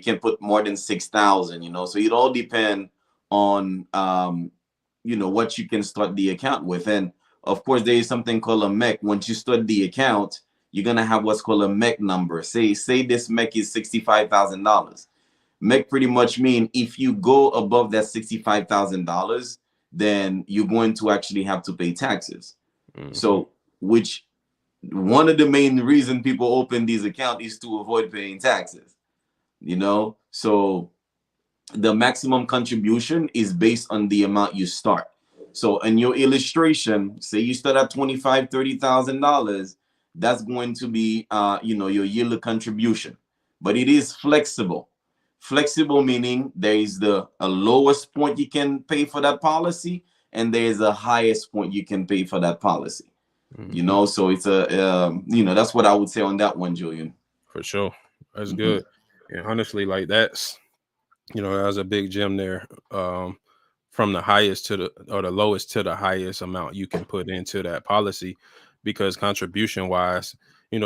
can put more than 6,000, so it all depend on what you can start the account with. And of course there is something called a MEC. Once you start the account, you're gonna have what's called a MEC number. Say this MEC is $65,000. MEC pretty much mean if you go above that $65,000, then you're going to actually have to pay taxes. So which one of the main reason people open these accounts is to avoid paying taxes, so the maximum contribution is based on the amount you start. So in your illustration, say you start at $25,000-$30,000, that's going to be your yearly contribution. But it is flexible. Flexible meaning there is a lowest point you can pay for that policy, and there is a highest point you can pay for that policy. So it's that's what I would say on that one, Julian. For sure. That's good. And honestly, like that's a big gem there. From the highest to the lowest to the highest amount you can put into that policy, because contribution wise,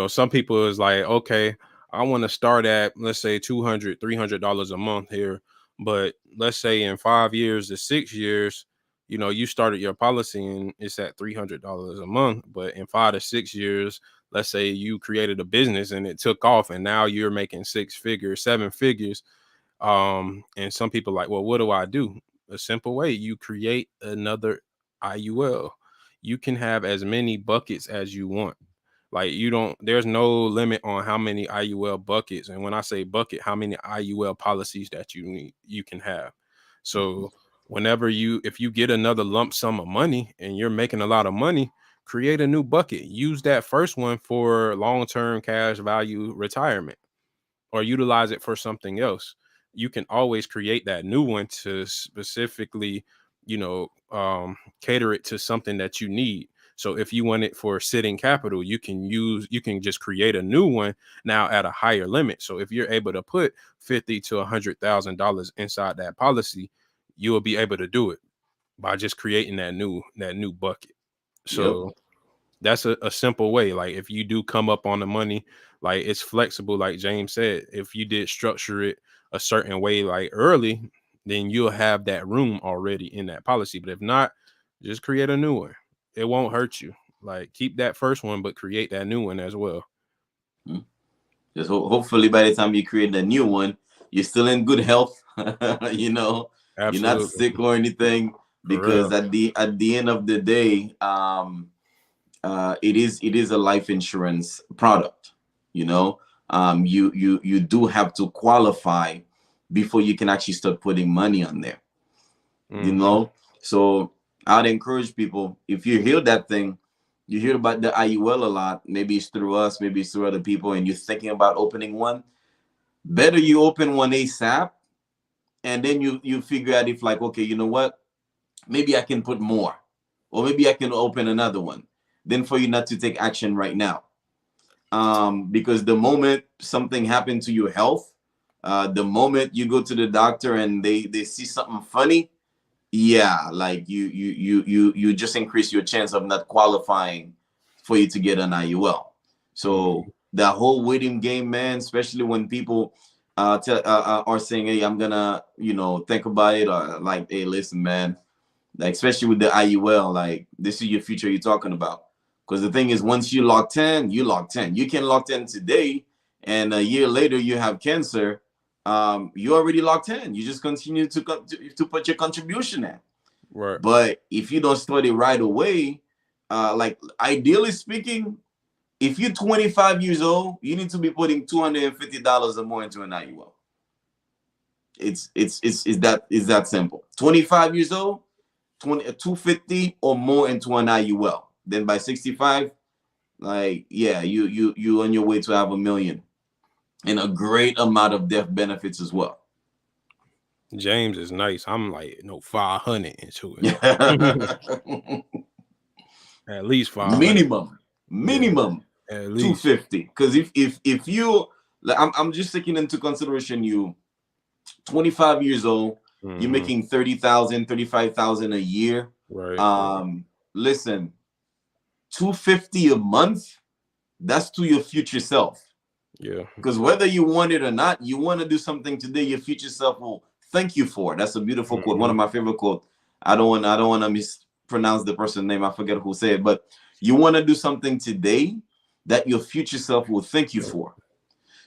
some people is like, okay, I want to start at, let's say $200, $300 a month here. But let's say in 5 years to 6 years, you started your policy and it's at $300 a month. But in 5 to 6 years, let's say you created a business and it took off and now you're making 6 figures, 7 figures. And some people like, well, what do I do? A simple way, you create another IUL. You can have as many buckets as you want. Like there's no limit on how many IUL buckets. And when I say bucket, how many IUL policies that you can have. So if you get another lump sum of money and you're making a lot of money, create a new bucket. Use that first one for long-term cash value retirement, or utilize it for something else. You can always create that new one to specifically, cater it to something that you need. So if you want it for sitting capital, you can just create a new one now at a higher limit. So if you're able to put $50,000 to $100,000 inside that policy, you will be able to do it by just creating that new bucket. So that's a simple way. Like if you do come up on the money, like it's flexible, like James said. If you did structure it a certain way, like early, then you'll have that room already in that policy. But if not, just create a new one. It won't hurt you. Like keep that first one, but create that new one as well. Just hopefully by the time you create a new one, you're still in good health. Absolutely. You're not sick or anything, because at the end of the day, it is a life insurance product. You do have to qualify before you can actually start putting money on there. So I'd encourage people, if you hear that thing, you hear about the IUL a lot, maybe it's through us, maybe it's through other people, and you're thinking about opening one, better you open one ASAP, and then you figure out if like, okay, you know what, maybe I can put more, or maybe I can open another one, than for you not to take action right now. Because the moment something happened to your health, the moment you go to the doctor and they see something funny, like you just increase your chance of not qualifying for you to get an IUL. So that whole waiting game, man, especially when people are saying, hey, I'm gonna think about it, or like, hey, listen, man, like especially with the IUL, like this is your future you're talking about. Because the thing is, once you locked in, you locked in. You can lock in today, and a year later you have cancer. You already locked in. You just continue to put your contribution in. Right. But if you don't start it right away, like ideally speaking, if you're 25 years old, you need to be putting $250 or more into an IUL. It's that simple. 25 years old, $250 or more into an IUL. Then by 65, like, you on your way to have $1 million, and a great amount of death benefits as well. James is nice. I'm like 500 into it. At least 500. Minimum. At least 250. Because if you, like, I'm just taking into consideration you 25 years old, you're making 30,000, 35,000 a year. Right. Listen, $250 a month, That's to your future self. Yeah. Because whether you want it or not, you want to do something today, your future self will thank you for. That's a beautiful quote. One of my favorite quotes. I don't want to mispronounce the person's name. I forget who said it, but you want to do something today that your future self will thank you for.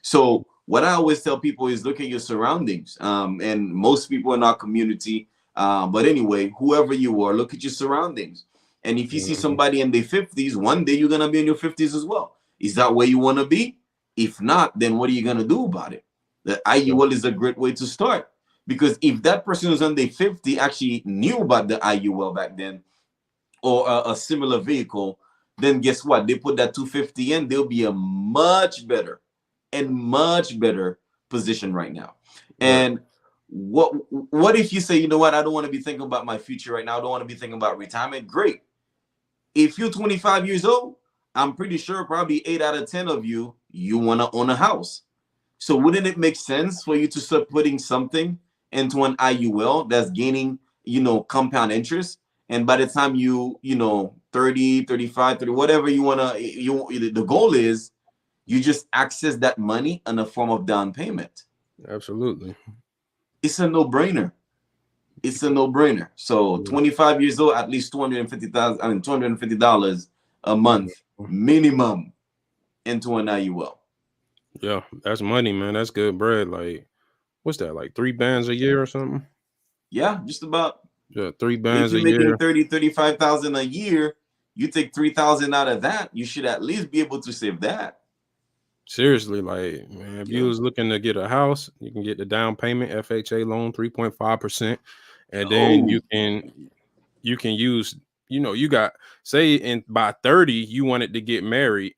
So what I always tell people is look at your surroundings. And most people in our community, but anyway, whoever you are, look at your surroundings. And if you see Mhm. somebody in their 50s, one day you're gonna be in your 50s as well. Is that where you want to be? If not, then what are you gonna do about it? The Yeah. IUL is a great way to start. Because if that person who's under 50 actually knew about the IUL back then, or a similar vehicle, then guess what? They put that 250 in, they'll be a much better and much better position right now. Right. And what if you say, you know what, I don't want to be thinking about my future right now. I don't want to be thinking about retirement. Great. If you're 25 years old, I'm pretty sure probably 8 out of 10 of you want to own a house. So wouldn't it make sense for you to start putting something into an IUL that's gaining, compound interest? And by the time 30, 35, 30, whatever you want to, the goal is you just access that money in a form of down payment. Absolutely. It's a no-brainer. It's a no-brainer. So Yeah. 25 years old, at least 250,000, $250 a month minimum into an IUL. Yeah, that's money, man. That's good bread. Like, what's that? Like 3 bands a year or something? Yeah, just about. Yeah, 3 If bands you're a making year. 35,000 a year, you take 3,000 out of that, you should at least be able to save that. Seriously, like, man, if you Yeah. was looking to get a house, you can get the down payment FHA loan 3.5%, and then Oh, you can use, you got, say, in by 30 you wanted to get married.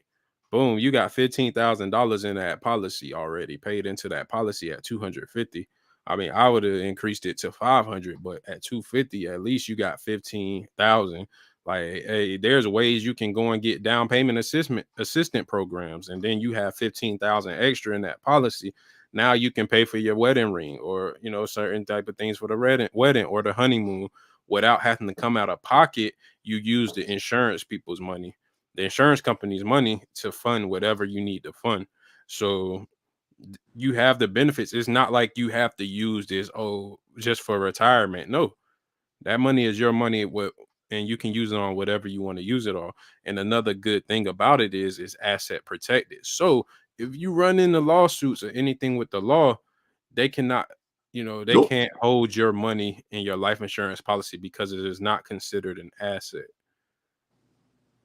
Boom, you got $15,000 in that policy already paid into that policy at 250. I mean, I would have increased it to 500, but at 250, at least you got 15,000. Like, hey, there's ways you can go and get down payment assistant programs, and then you have 15,000 extra in that policy. Now you can pay for your wedding ring, or certain type of things for the wedding or the honeymoon without having to come out of pocket. You use the insurance people's money, the insurance company's money, to fund whatever you need to fund. So you have the benefits. It's not like you have to use this just for retirement. No, that money is your money, and you can use it on whatever you want to use it on. And another good thing about it is it's asset protected. So if you run into lawsuits or anything with the law, they cannot, they nope. can't hold your money in your life insurance policy because it is not considered an asset.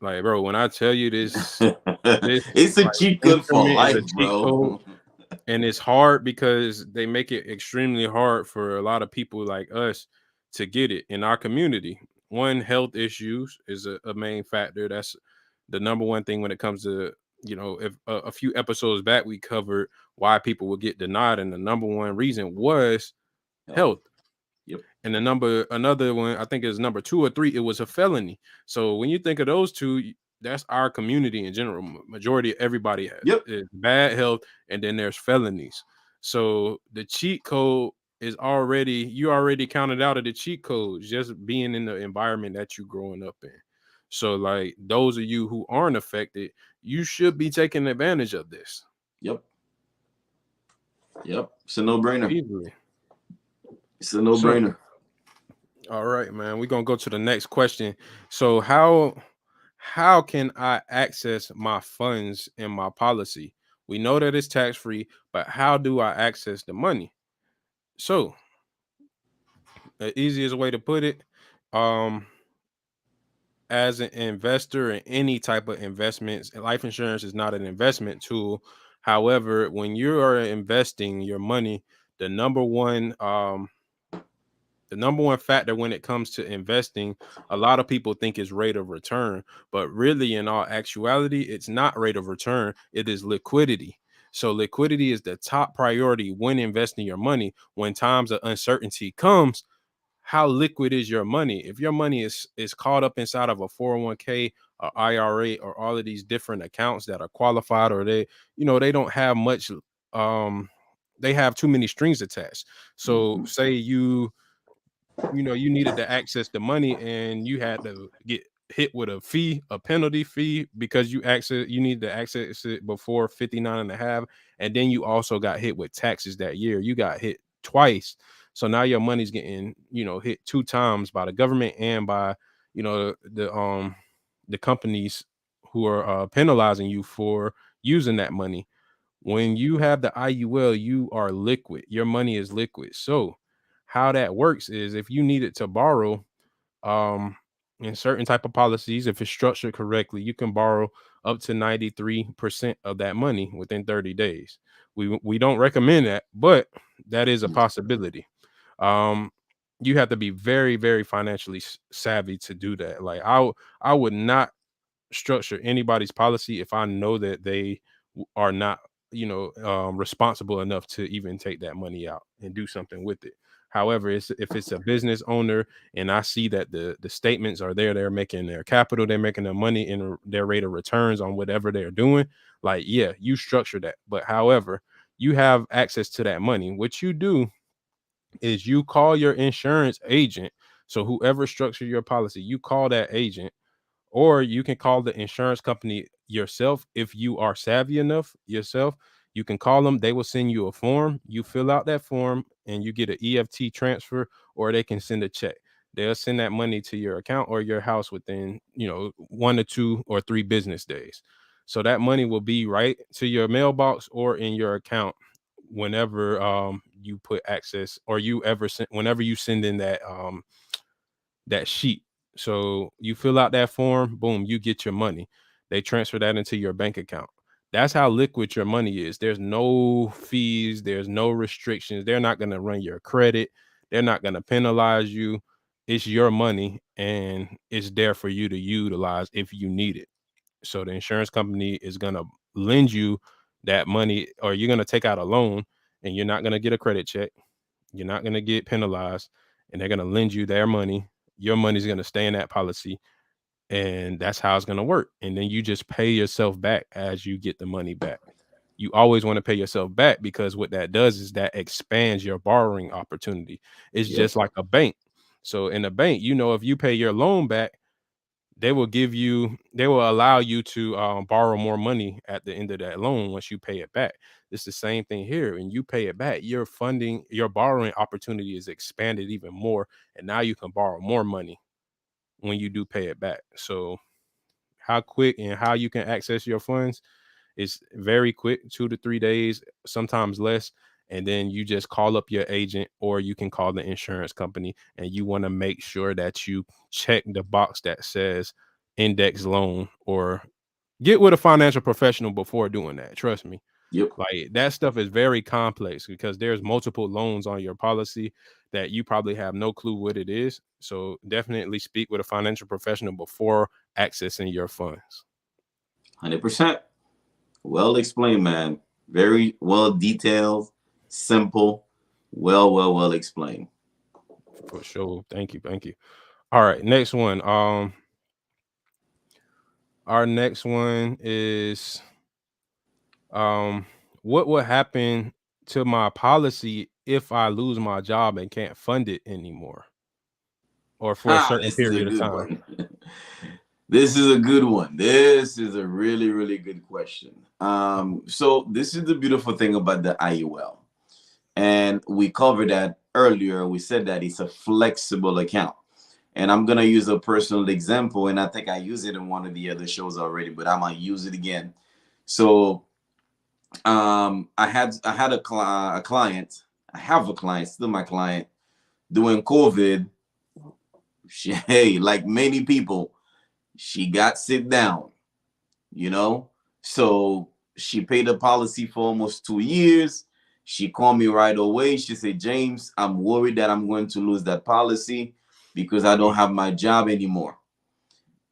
Like, bro, when I tell you this It's a like cheat code for instrument is a life, cheat code, bro. and it's hard because they make it extremely hard for a lot of people like us to get it in our community. One, health issues is a main factor. That's the number one thing when it comes to, if a few episodes back we covered why people would get denied, and the number one reason was Health. health. Yep. And another one, I think is number 2 or 3, it was a felony. So when you think of those two, that's our community in general. Majority of everybody has Yep. is bad health, and then there's felonies. So the cheat code is you already counted out of the cheat codes just being in the environment that you growing up in. So like those of you who aren't affected, you should be taking advantage of this. Yep. Yep. It's a no-brainer. Easily. It's a So no-brainer. all right, man. We're gonna go to the next question. So how can I access my funds in my policy? We know that it's tax free, but how do I access the money? So the easiest way to put it, um, as an investor in any type of investments, life insurance is not an investment tool. However, when you are investing your money, the number one the number one factor when it comes to investing, a lot of people think is rate of return, but really in all actuality, it's not rate of return, it is liquidity. So liquidity is the top priority when investing your money. When times of uncertainty comes, how liquid is your money? If your money is caught up inside of a 401k or IRA or all of these different accounts that are qualified, or they don't have much, they have too many strings attached. So say you needed to access the money and you had to get hit with a penalty fee because you need to access it before 59 and a half, and then you also got hit with taxes that year. You got hit twice. So now your money's getting, hit 2 times by the government and by, the companies who are penalizing you for using that money. When you have the IUL, you are liquid. Your money is liquid. So how that works is if you needed to borrow, um, in certain type of policies, if it's structured correctly, you can borrow up to 93% of that money within 30 days. We don't recommend that, but that is a possibility. Um, you have to be very, very financially savvy to do that. Like I would not structure anybody's policy if I know that they are not, responsible enough to even take that money out and do something with it. However, if it's a business owner and I see that the statements are there, they're making their capital, they're making their money and their rate of returns on whatever they're doing, like, yeah, you structure that. But however, you have access to that money. What you do is you call your insurance agent. So whoever structured your policy, you call that agent, or you can call the insurance company yourself. If you are savvy enough yourself, you can call them. They will send you a form. You fill out that form and you get an EFT transfer, or they can send a check. They'll send that money to your account or your house within, 1 to 2 or 3 business days. So that money will be right to your mailbox or in your account whenever you put access, or you ever send, whenever you send in that sheet. So you fill out that form, boom, you get your money. They transfer that into your bank account. That's how liquid your money is. There's no fees, there's no restrictions. They're not going to run your credit, they're not going to penalize you. It's your money and it's there for you to utilize if you need it. So the insurance company is going to lend you that money, or you're going to take out a loan and you're not going to get a credit check. You're not going to get penalized, and they're going to lend you their money. Your money's going to stay in that policy, and that's how it's going to work. And then you just pay yourself back as you get the money back. You always want to pay yourself back, because what that does is that expands your borrowing opportunity. It's just like a bank. So in a bank, if you pay your loan back, they will allow you to borrow more money at the end of that loan once you pay it back. It's the same thing here. When you pay it back, your borrowing opportunity is expanded even more, and now you can borrow more money when you do pay it back. So how quick and how you can access your funds is very quick, 2 to 3 days, sometimes less. And then you just call up your agent, or you can call the insurance company, and you want to make sure that you check the box that says index loan, or get with a financial professional before doing that. Trust me. Yep. Like, that stuff is very complex because there's multiple loans on your policy that you probably have no clue what it is. So definitely speak with a financial professional before accessing your funds. 100%. Well explained, man. Very well detailed, simple, well explained. For sure. Thank you. All right, next one. Our next one is what would happen to my policy if I lose my job and can't fund it anymore, or for a certain This is a period of good time? one. This is a good one. This is a really good question. So this is the beautiful thing about the IUL. And we covered that earlier. We said that it's a flexible account. And I'm going to use a personal example, and I think I used it in one of the other shows already, but I might use it again. So I had a client. I have a client, still my client, during COVID. Hey, like many people, she got sit down, So she paid the policy for almost 2 years. She called me right away. She said, James, I'm worried that I'm going to lose that policy because I don't have my job anymore.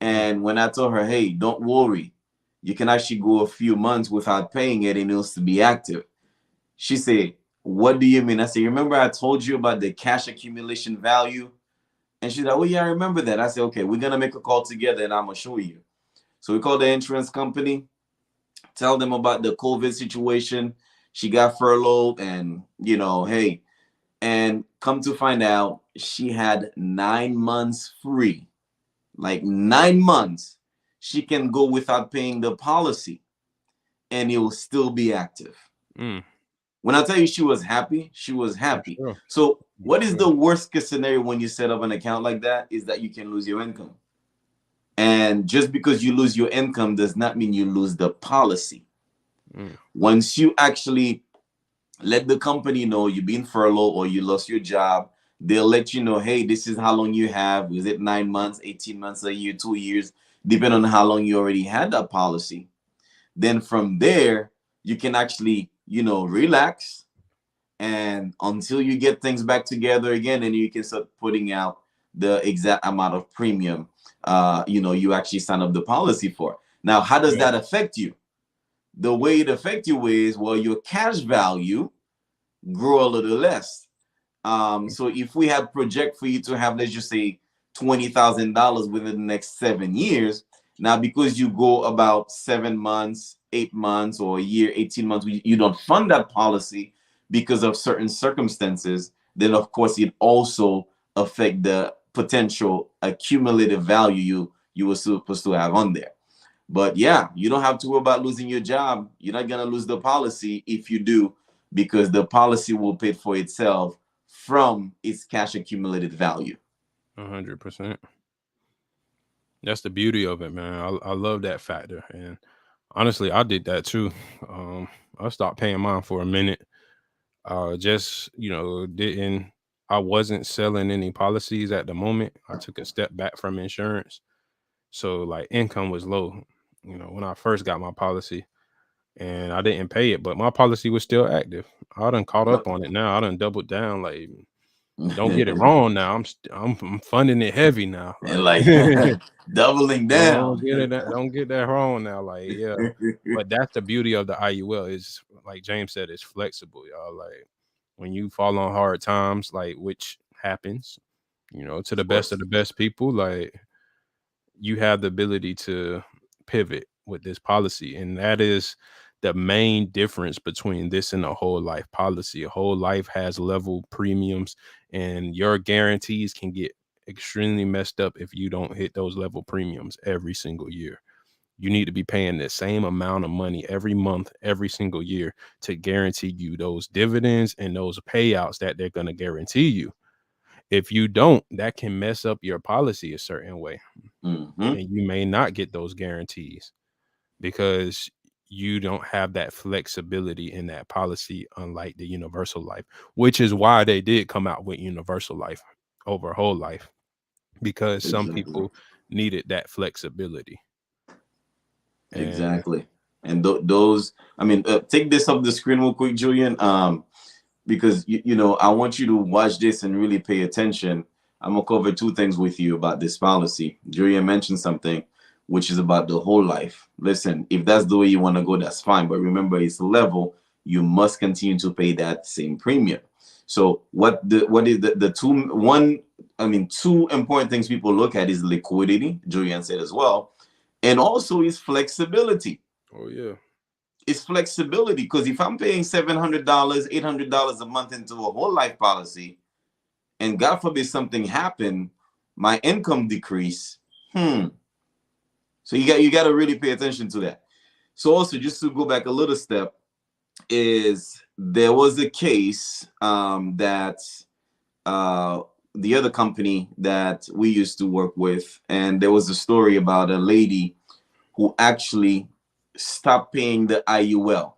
And when I told her, hey, don't worry, you can actually go a few months without paying it and it'll still be active. She said, what do you mean? I said, remember I told you about the cash accumulation value? And she's like, oh yeah, I remember that. I said, okay, we're going to make a call together and I'm going to show you. So we called the insurance company, tell them about the COVID situation. She got furloughed and, hey, and come to find out she had 9 months free. like 9 months, she can go without paying the policy and it will still be active. When I tell you she was happy, she was happy. Sure. So what is the worst case scenario when you set up an account like that is that you can lose your income. And just because you lose your income does not mean you lose the policy. Once you actually let the company know you've been furloughed or you lost your job, they'll let you know, hey, this is how long you have. Is it 9 months, 18 months, a year, 2 years, depending on how long you already had that policy. Then from there, you can actually, relax, and until you get things back together again, and you can start putting out the exact amount of premium you actually sign up the policy for. Now, how does that affect you? The way it affects you is, well, your cash value grew a little less. So if we had project for you to have, let's just say, $20,000 within the next 7 years, now because you go about 7 months, 8 months, or a year, 18 months, you don't fund that policy because of certain circumstances, then of course it also affect the potential accumulative value you were supposed to have on there. But yeah, you don't have to worry about losing your job. You're not going to lose the policy if you do, because the policy will pay for itself from its cash accumulated value. 100%. That's the beauty of it, man. I love that factor. And honestly, I did that too. I stopped paying mine for a minute. Just, I wasn't selling any policies at the moment. I took a step back from insurance. So like income was low, when I first got my policy, and I didn't pay it, but my policy was still active. I done caught up on it now. I done doubled down. Like, don't get it wrong now. I'm funding it heavy now. And like doubling down. Don't get that wrong now. Like, yeah. But that's the beauty of the IUL is, like James said, it's flexible, y'all. Like when you fall on hard times, like which happens, to the best of the best people, like you have the ability to pivot with this policy. And that is the main difference between this and a whole life policy. A whole life has level premiums, and your guarantees can get extremely messed up if you don't hit those level premiums every single year. You need to be paying the same amount of money every month, every single year to guarantee you those dividends and those payouts that they're going to guarantee you. If you don't, that can mess up your policy a certain way. And you may not get those guarantees because you don't have that flexibility in that policy, unlike the universal life, which is why they did come out with universal life over whole life, because some people needed that flexibility. Exactly. And those, I mean, take this off the screen real quick, Julian, because, I want you to watch this and really pay attention. I'm going to cover 2 things with you about this policy. Julian mentioned something, which is about the whole life. Listen, if that's the way you want to go, that's fine. But remember, it's level. You must continue to pay that same premium. So what is the two important things people look at is liquidity, Julian said as well, and also is flexibility. Oh yeah. It's flexibility, because if I'm paying $700, $800 a month into a whole life policy, and God forbid something happen, my income decrease. So you got to really pay attention to that. So also, just to go back a little step, is there was a case that the other company that we used to work with, and there was a story about a lady who actually stopped paying the IUL.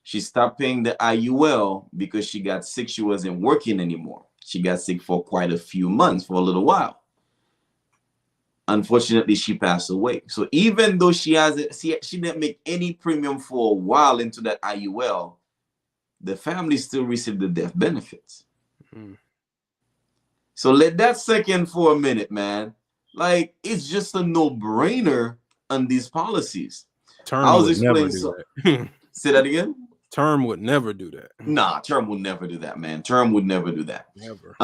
She stopped paying the IUL because she got sick. She wasn't working anymore. She got sick for quite a few months, for a little while. Unfortunately, she passed away. So even though she didn't make any premium for a while into that IUL, the family still received the death benefits. So let that sink in for a minute, man. Like, it's just a no-brainer on these policies. Term would never do that. Say that again? Term would never do that. Nah, Term would never do that, man. Term would never do that. Never.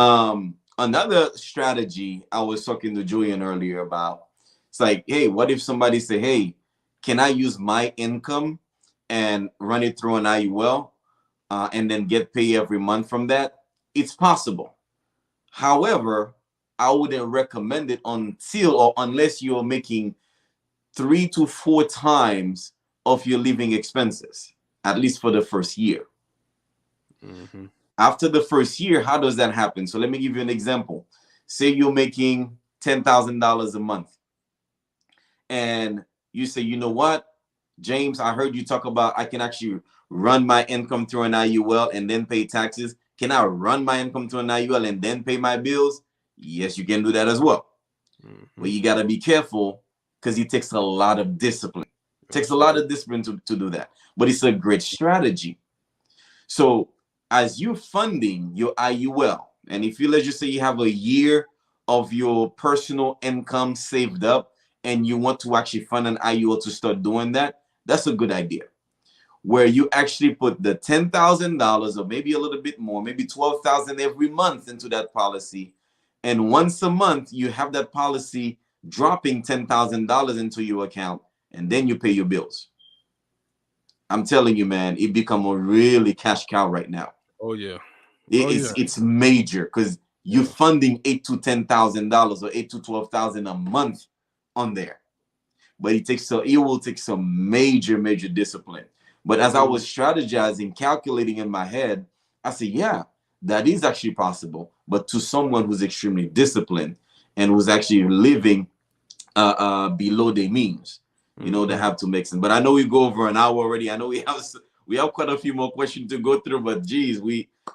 Another strategy I was talking to Julian earlier about, it's like, hey, what if somebody say, hey, can I use my income and run it through an IUL and then get paid every month from that? It's possible. However, I wouldn't recommend it until or unless you're making 3 to 4 times of your living expenses, at least for the first year. Mm-hmm. After the first year, how does that happen? So let me give you an example. Say you're making $10,000 a month, and you say, you know what, James, I heard you talk about I can actually run my income through an IUL and then pay taxes. Can I run my income through an IUL and then pay my bills? Yes, you can do that as well. Mm-hmm. But you got to be careful because it takes a lot of discipline. It takes a lot of discipline to do that. But it's a great strategy. So as you're funding your IUL, and if you, let's just say you have a year of your personal income saved up and you want to actually fund an IUL to start doing that, that's a good idea. Where you actually put the $10,000 or maybe a little bit more, maybe 12,000 every month into that policy. And once a month, you have that policy dropping $10,000 into your account, and then you pay your bills. I'm telling you, man, it become a really cash cow right now. Oh yeah. It- Oh it's yeah. it's major because you're Yeah. funding $8 to $10,000 or $8 to $12,000 a month on there. But it will take some major discipline. But as I was strategizing, calculating in my head, I said, yeah, that is actually possible. But to someone who's extremely disciplined and who's actually living below their means, you know, they have to make sense. But I know we go over an hour already. I know we have quite a few more questions to go through. But geez,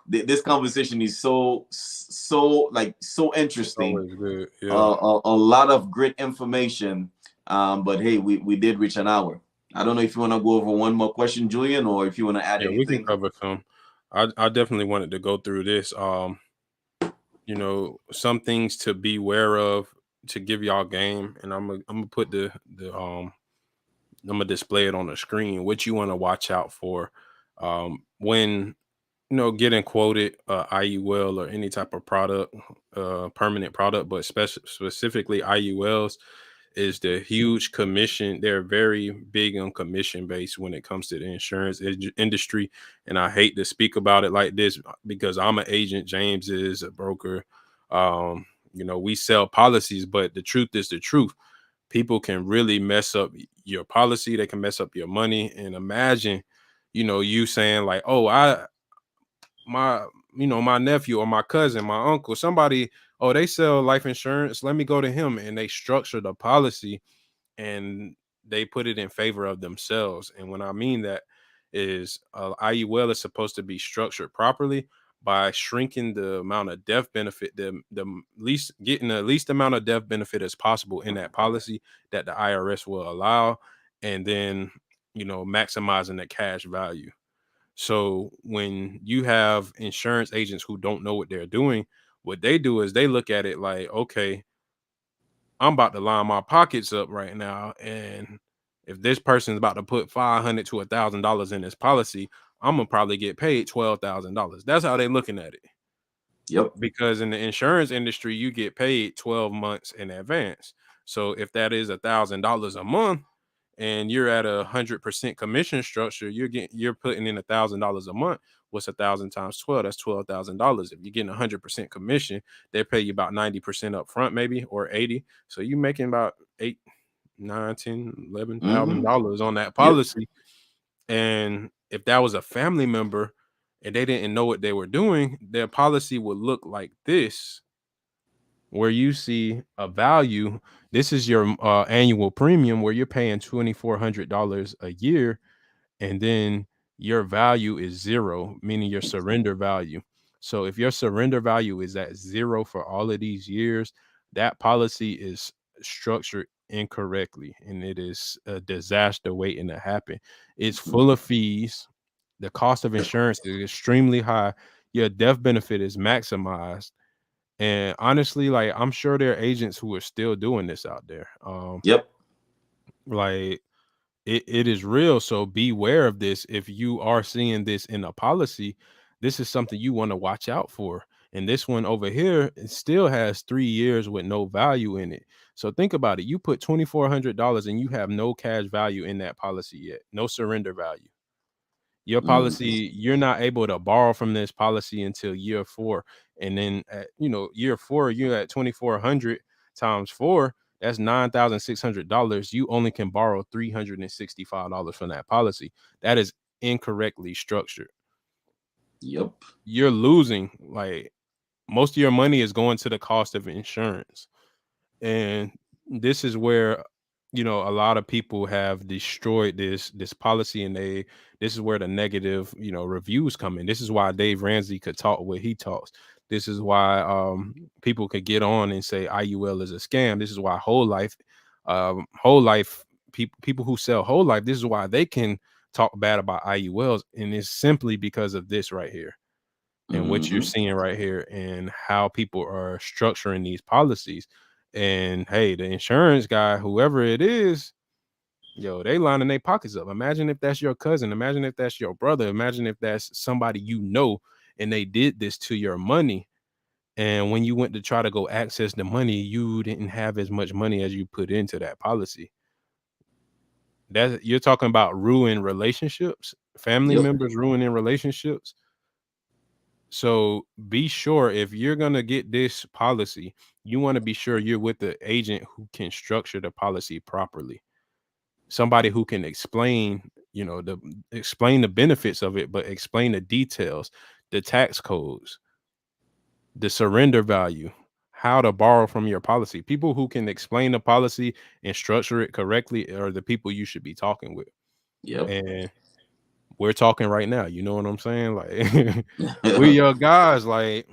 this conversation is so interesting. Always good. Yeah. A lot of great information. But hey, we did reach an hour. I don't know if you want to go over one more question, Julian, or if you want to add Yeah, we can anything. cover some. I definitely wanted to go through this. You know, some things to be aware of to give y'all game, and I'm gonna put I'm gonna display it on the screen. What you want to watch out for when getting quoted IUL or any type of product, permanent product, but specifically IULs is the huge commission. They're very big on commission based when it comes to the insurance industry. And I hate to speak about it like this because I'm an agent, James is a broker. We sell policies, but the truth is the truth. People can really mess up your policy, they can mess up your money. And imagine, you saying like, oh, my my nephew or my cousin, my uncle, somebody, oh, they sell life insurance, let me go to him, and they structure the policy and they put it in favor of themselves. And when I mean that is IUL is supposed to be structured properly by shrinking the amount of death benefit, the least getting the least amount of death benefit as possible in that policy that the IRS will allow, and then maximizing the cash value. So when you have insurance agents who don't know what they're doing, what they do is they look at it like, okay, I'm about to line my pockets up right now, and if this person's about to put $500 to $1,000 in this policy, I'm gonna probably get paid $12,000. That's how they're looking at it. Yep. Because in the insurance industry, you get paid 12 months in advance. So if that is $1,000 a month, and you're at 100% commission structure, you're putting in $1,000 a month. What's 1,000 times 12? That's $12,000. If you're getting 100% commission, they pay you about 90% up front, maybe, or 80. So you're making about $8, $9, $10, $11,000 on that Yep. policy. And if that was a family member and they didn't know what they were doing, their policy would look like this, where you see a value. This is your annual premium where you're paying $2,400 a year, and then your value is zero, meaning your surrender value. So if your surrender value is at zero for all of these years, that policy is structured incorrectly, and it is a disaster waiting to happen. It's full of fees. The cost of insurance is extremely high. Your death benefit is maximized, and honestly, like, I'm sure there are agents who are still doing this out there. Yep. Like, it is real. So beware of this. If you are seeing this in a policy, this is something you want to watch out for. And this one over here, it still has 3 years with no value in it. So think about it. You put $2,400 and you have no cash value in that policy yet, no surrender value. Your Mm. policy, you're not able to borrow from this policy until year 4. And then at, year 4, you're at 2,400 times 4. That's $9,600. You only can borrow $365 from that policy. That is incorrectly structured. Yep. You're losing, like, most of your money is going to the cost of insurance. And this is where, a lot of people have destroyed this policy, and this is where the negative, reviews come in. This is why Dave Ramsey could talk what he talks. This is why people could get on and say IUL is a scam. This is why whole life people who sell whole life, this is why they can talk bad about IULs, and it's simply because of this right here. And what you're seeing right here, and how people are structuring these policies. And hey, the insurance guy, whoever it is, they lining their pockets up. Imagine if that's your cousin. Imagine if that's your brother. Imagine if that's somebody and they did this to your money. And when you went to try to go access the money, you didn't have as much money as you put into that policy. That you're talking about ruining relationships, family members ruining relationships. So be sure, if you're going to get this policy, you want to be sure you're with the agent who can structure the policy properly. Somebody who can explain, explain the benefits of it, but explain the details, the tax codes, the surrender value, how to borrow from your policy. People who can explain the policy and structure it correctly are the people you should be talking with. Yep. And we're talking right now. You know what I'm saying? Like, we your guys, like,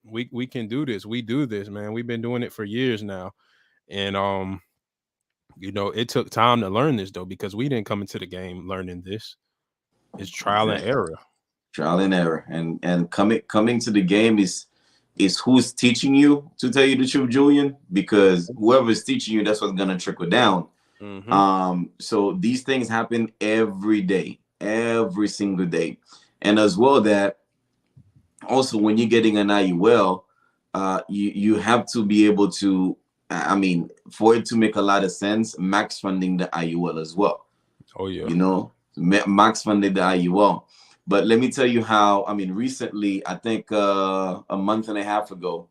we can do this. We do this, man. We've been doing it for years now. And it took time to learn this, though, because we didn't come into the game learning this. It's trial and error. Trial and error. And coming to the game is who's teaching you, to tell you the truth, Julian, because whoever is teaching you, that's what's gonna trickle down. So these things happen every day, every single day. And as well, that also when you're getting an IUL, you have to be able to, for it to make a lot of sense, max funding the IUL as well. Oh yeah. Max funding the IUL. But let me tell you how, recently, I think a month and a half ago,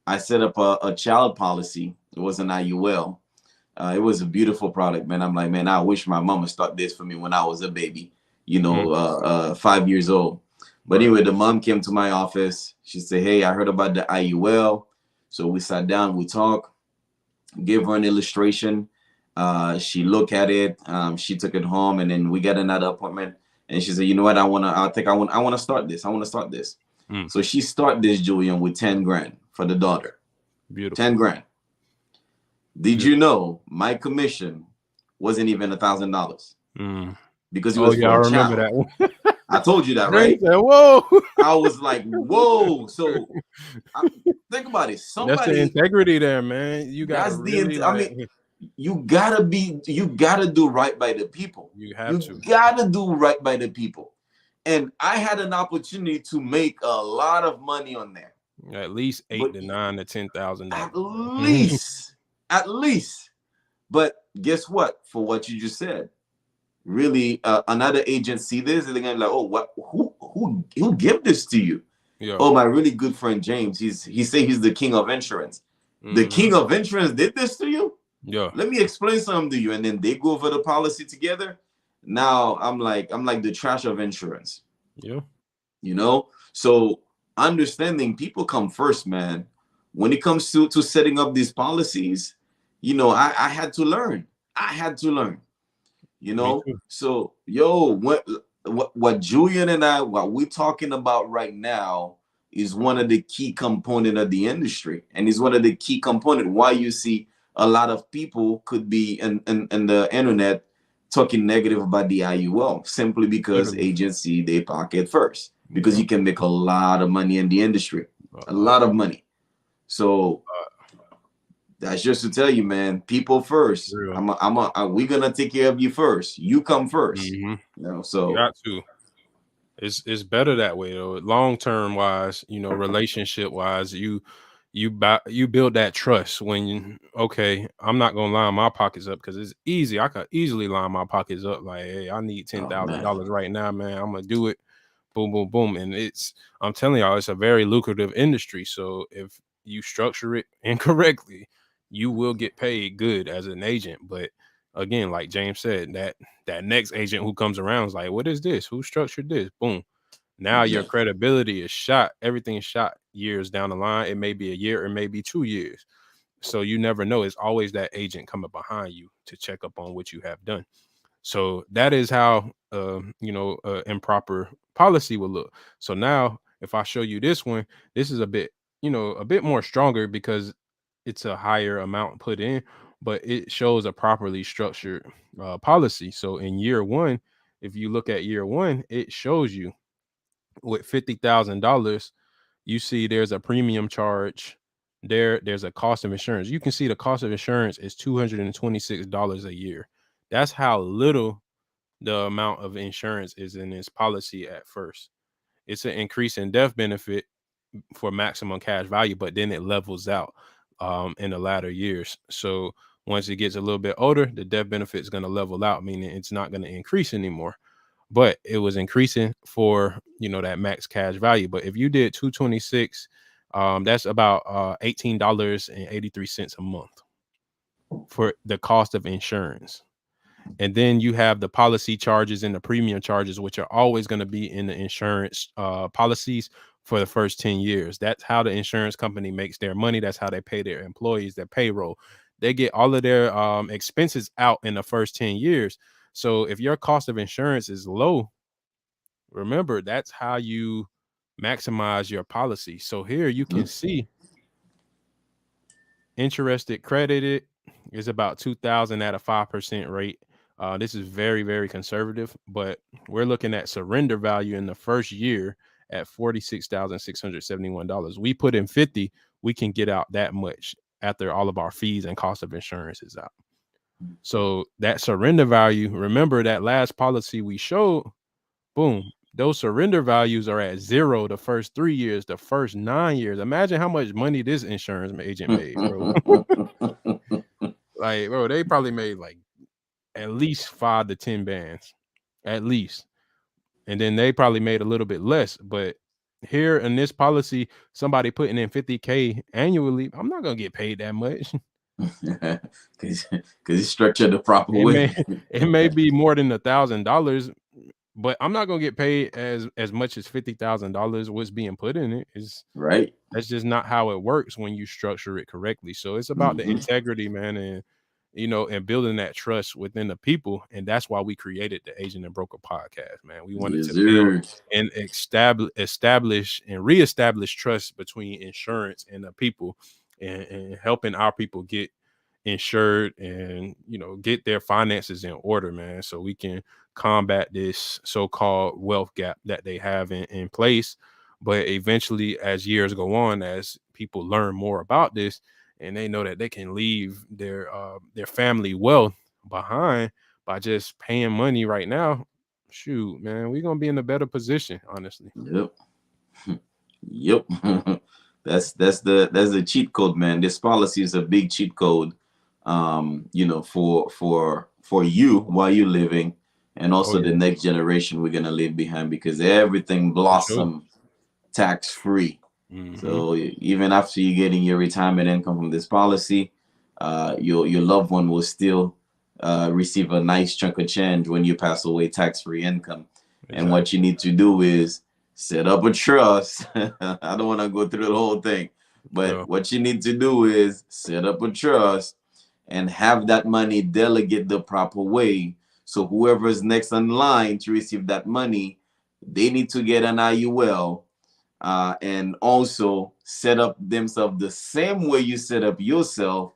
I set up a child policy. It was an IUL. It was a beautiful product, man. I'm like, man, I wish my mama started this for me when I was a baby, 5 years old. But anyway, the mom came to my office. She said, hey, I heard about the IUL. So we sat down, we talked, gave her an illustration. She looked at it. She took it home, and then we got another appointment. And she said, you know what? I want to start this. I want to start this. So she started this, Julian, with 10 grand for the daughter. Beautiful. 10 grand. Did you know my commission wasn't even $1,000? Because it was for a child. I remember that one. I told you that, right? Whoa. I was like, whoa. So think about it. That's the integrity there, man. You got you gotta do right by the people. You gotta do right by the people. And I had an opportunity to make a lot of money on there. At least $8,000 to $9,000 to $10,000. At least. But guess what? For what you just said, really, another agent see this and they're gonna be like, oh, what? Who give this to you? Yeah. Oh, my really good friend James. He say he's the king of insurance. The king of insurance did this to you? Yeah. Let me explain something to you. And then they go over the policy together. Now I'm like the trash of insurance. Yeah. So understanding people come first, man. When it comes to setting up these policies, I had to learn. So what Julian and I, what we're talking about right now is one of the key component of the industry, and is one of the key component why you see a lot of people could be in the internet talking negative about the IUL, simply because agency they pocket first, because you can make a lot of money in the industry, a lot of money. So that's just to tell you, man, people first. We're gonna take care of you first. You come first. So you got to. It's better that way though. Long term wise, relationship wise, you build that trust when I'm not gonna line my pockets up, because it's easy. I could easily line my pockets up like, hey, I need $10,000 right now, man. I'm gonna do it. boom, boom, boom. And I'm telling y'all, it's a very lucrative industry. So if you structure it incorrectly, you will get paid good as an agent. But again, like James said, that next agent who comes around is like, what is this? Who structured this? Boom. Now your credibility is shot. Everything is shot years down the line. It may be a year, it may be 2 years. So you never know. It's always that agent coming behind you to check up on what you have done. So that is how improper policy will look. So now if I show you this one, this is a bit more stronger because it's a higher amount put in, but it shows a properly structured policy. So in year one, if you look at year one, it shows you with $50,000, you see there's a premium charge. There's a cost of insurance. You can see the cost of insurance is $226 a year. That's how little the amount of insurance is in this policy at first. It's an increase in death benefit for maximum cash value, but then it levels out in the latter years. So once it gets a little bit older, the death benefit is going to level out, meaning it's not going to increase anymore. But it was increasing for that max cash value. But if you did 226, that's about $18.83 a month for the cost of insurance. And then you have the policy charges and the premium charges, which are always going to be in the insurance policies for the first 10 years. That's how the insurance company makes their money. That's how they pay their employees, their payroll. They get all of their expenses out in the first 10 years. So if your cost of insurance is low, remember, that's how you maximize your policy. So here you can see interested credited is about 2,000 at a 5% rate. This is very, very conservative, but we're looking at surrender value in the first year at $46,671. We put in 50, we can get out that much after all of our fees and cost of insurance is out. So that surrender value, remember that last policy we showed, boom, those surrender values are at 0 the first 3 years, the first 9 years. Imagine how much money this insurance agent made, bro. Like, bro, they probably made like at least 5 to 10 bands, at least. And then they probably made a little bit less. But here in this policy, somebody putting in 50K annually, I'm not gonna get paid that much. Because it's structured the proper way. It may be more than $1,000, but I'm not gonna get paid as much as $50,000 was being put in it. Is right. That's just not how it works when you structure it correctly. So it's about the integrity, man, and and building that trust within the people. And that's why we created the Agent and Broker podcast, man. We wanted to build and establish and reestablish trust between insurance and the people, and helping our people get insured and get their finances in order, man, so we can combat this so-called wealth gap that they have in place. But eventually, as years go on, as people learn more about this and they know that they can leave their family wealth behind by just paying money right now, shoot, man, we're gonna be in a better position, honestly. Yep. That's the cheat code, man. This policy is a big cheat code, for you while you're living, and also the next generation we're gonna leave behind, because everything blossom tax free. So even after you're getting your retirement income from this policy, your loved one will still receive a nice chunk of change when you pass away, tax free income. And what you need to do is set up a trust. I don't want to go through the whole thing, but what you need to do is set up a trust and have that money delegate the proper way. So whoever is next in line to receive that money, they need to get an IUL, and also set up themselves the same way you set up yourself.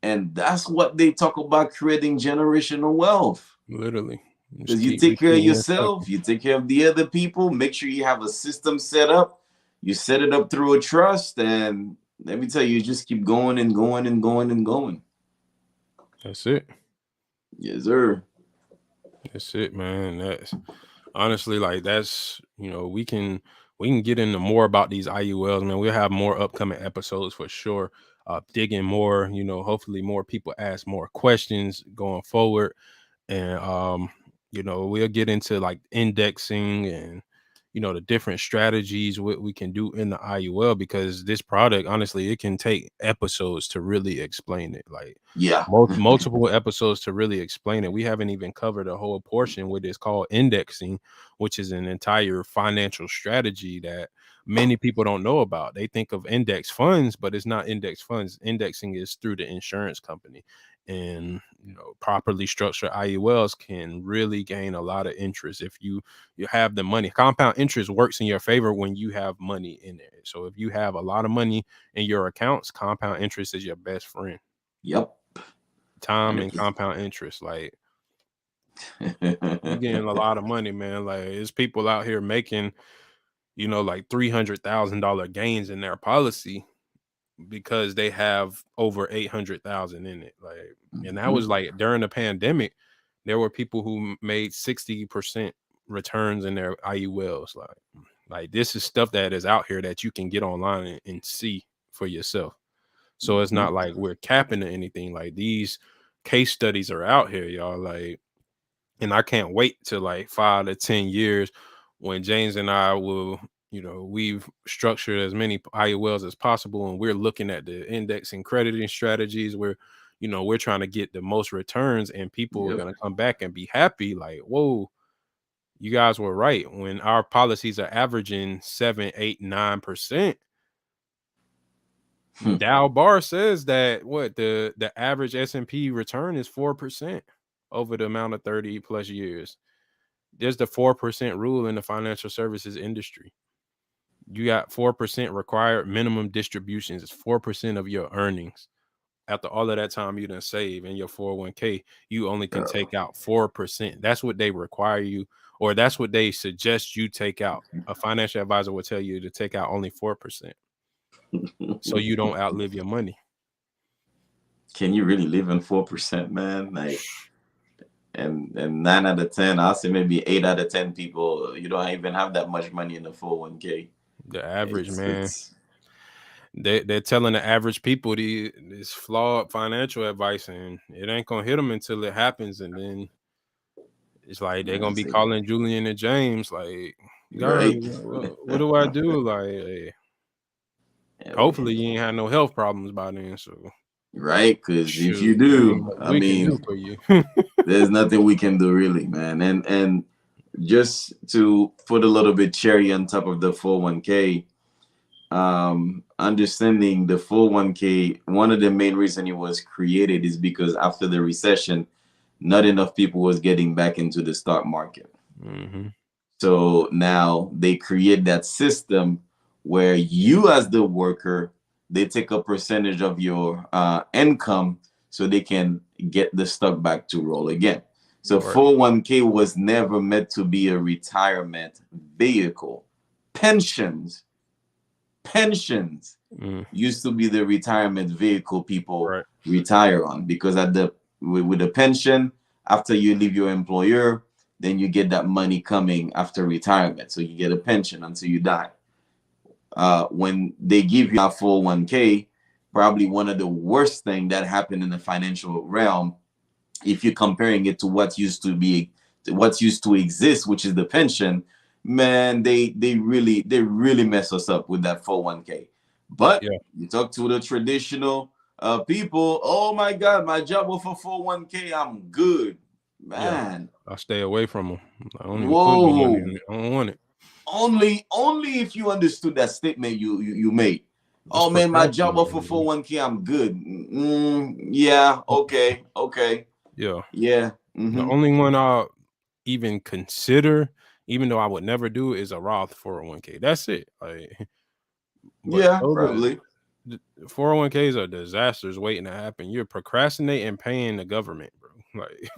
And that's what they talk about, creating generational wealth. Literally. Because you take care of yourself, you take care of the other people, make sure you have a system set up. You set it up through a trust, and let me tell you, just keep going and going and going and going. That's it. Yes, sir. That's it, man. That's honestly, like, that's, we can get into more about these IULs, man. We'll have more upcoming episodes for sure. Digging more, hopefully more people ask more questions going forward. And we'll get into like indexing and the different strategies, what we can do in the IUL, because this product, honestly, it can take episodes to really explain it. Like Yeah. multiple episodes to really explain it. We haven't even covered a whole portion, what is called indexing, which is an entire financial strategy that many people don't know about. They think of index funds, but it's not index funds. Indexing is through the insurance company. And properly structured IULs can really gain a lot of interest if you have the money. Compound interest works in your favor when you have money in it. So if you have a lot of money in your accounts, compound interest is your best friend. Yep. Time and 100%. compound interest, like you getting a lot of money, man. Like there's people out here making like $300,000 gains in their policy because they have over 800,000 in it. Like, and that was like during the pandemic, there were people who made 60% returns in their IULs. Like this is stuff that is out here that you can get online and see for yourself. So it's not like we're capping to anything. Like these case studies are out here, y'all. Like, and I can't wait till like 5 to 10 years when James and I will, we've structured as many IULs as possible, and we're looking at the index and crediting strategies where, we're trying to get the most returns, and people are going to come back and be happy. Like, whoa, you guys were right. When our policies are averaging 7, 8, 9%. Dow Bar says that the average S&P return is 4% over the amount of 30 plus years. There's the 4% rule in the financial services industry. You got 4% required minimum distributions. It's 4% of your earnings. After all of that time you done save in your 401k, you only can take out 4%. That's what they require you, or that's what they suggest you take out. A financial advisor will tell you to take out only 4%. So you don't outlive your money. Can you really live in 4%, man? Like, and 9 out of 10, I'll say maybe 8 out of 10 people, you don't even have that much money in the 401k. The average man, they're telling the average people this flawed financial advice, and it ain't gonna hit them until it happens, and then it's like they're gonna be calling Julian and James like, guys, what do I do? Like, hey, hopefully you ain't had no health problems by then. So right, because if you do, I mean, for you. there's nothing we can do really, man. And just to put a little bit cherry on top of the 401k, understanding the 401k, one of the main reasons it was created is because after the recession, not enough people was getting back into the stock market. So now they create that system where you as the worker, they take a percentage of your income so they can get the stock back to roll again. So 401k was never meant to be a retirement vehicle. Pensions used to be the retirement vehicle people retire on, because with the pension, after you leave your employer, then you get that money coming after retirement. So you get a pension until you die. When they give you a 401k, probably one of the worst things that happened in the financial realm, if you're comparing it to what used to exist, which is the pension, man, they really mess us up with that 401k. But you talk to the traditional people, oh my God, my job was for 401k, I'm good, man. I'll stay away from them. I don't even put any money in it. I don't want it. Only if you understood that statement you made. Oh man, my job was for 401k, I'm good. Yeah, okay. Yeah. The only one I'll even consider, even though I would never do it, is a Roth 401k. That's it. Like, probably. 401ks are disasters waiting to happen. You're procrastinating paying the government, bro. Like,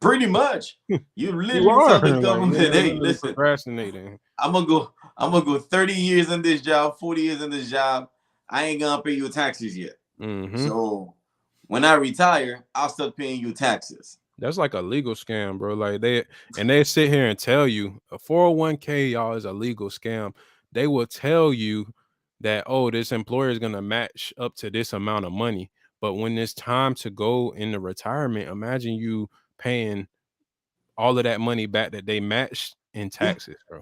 pretty much. You literally tell the government, like, hey, listen, procrastinating. I'm gonna go 30 years in this job, 40 years in this job. I ain't gonna pay you taxes yet. So when I retire, I'll start paying you taxes. That's like a legal scam, bro. Like they sit here and tell you a 401k, y'all, is a legal scam. They will tell you that, oh, this employer is gonna match up to this amount of money. But when it's time to go into retirement, imagine you paying all of that money back that they matched in taxes, bro.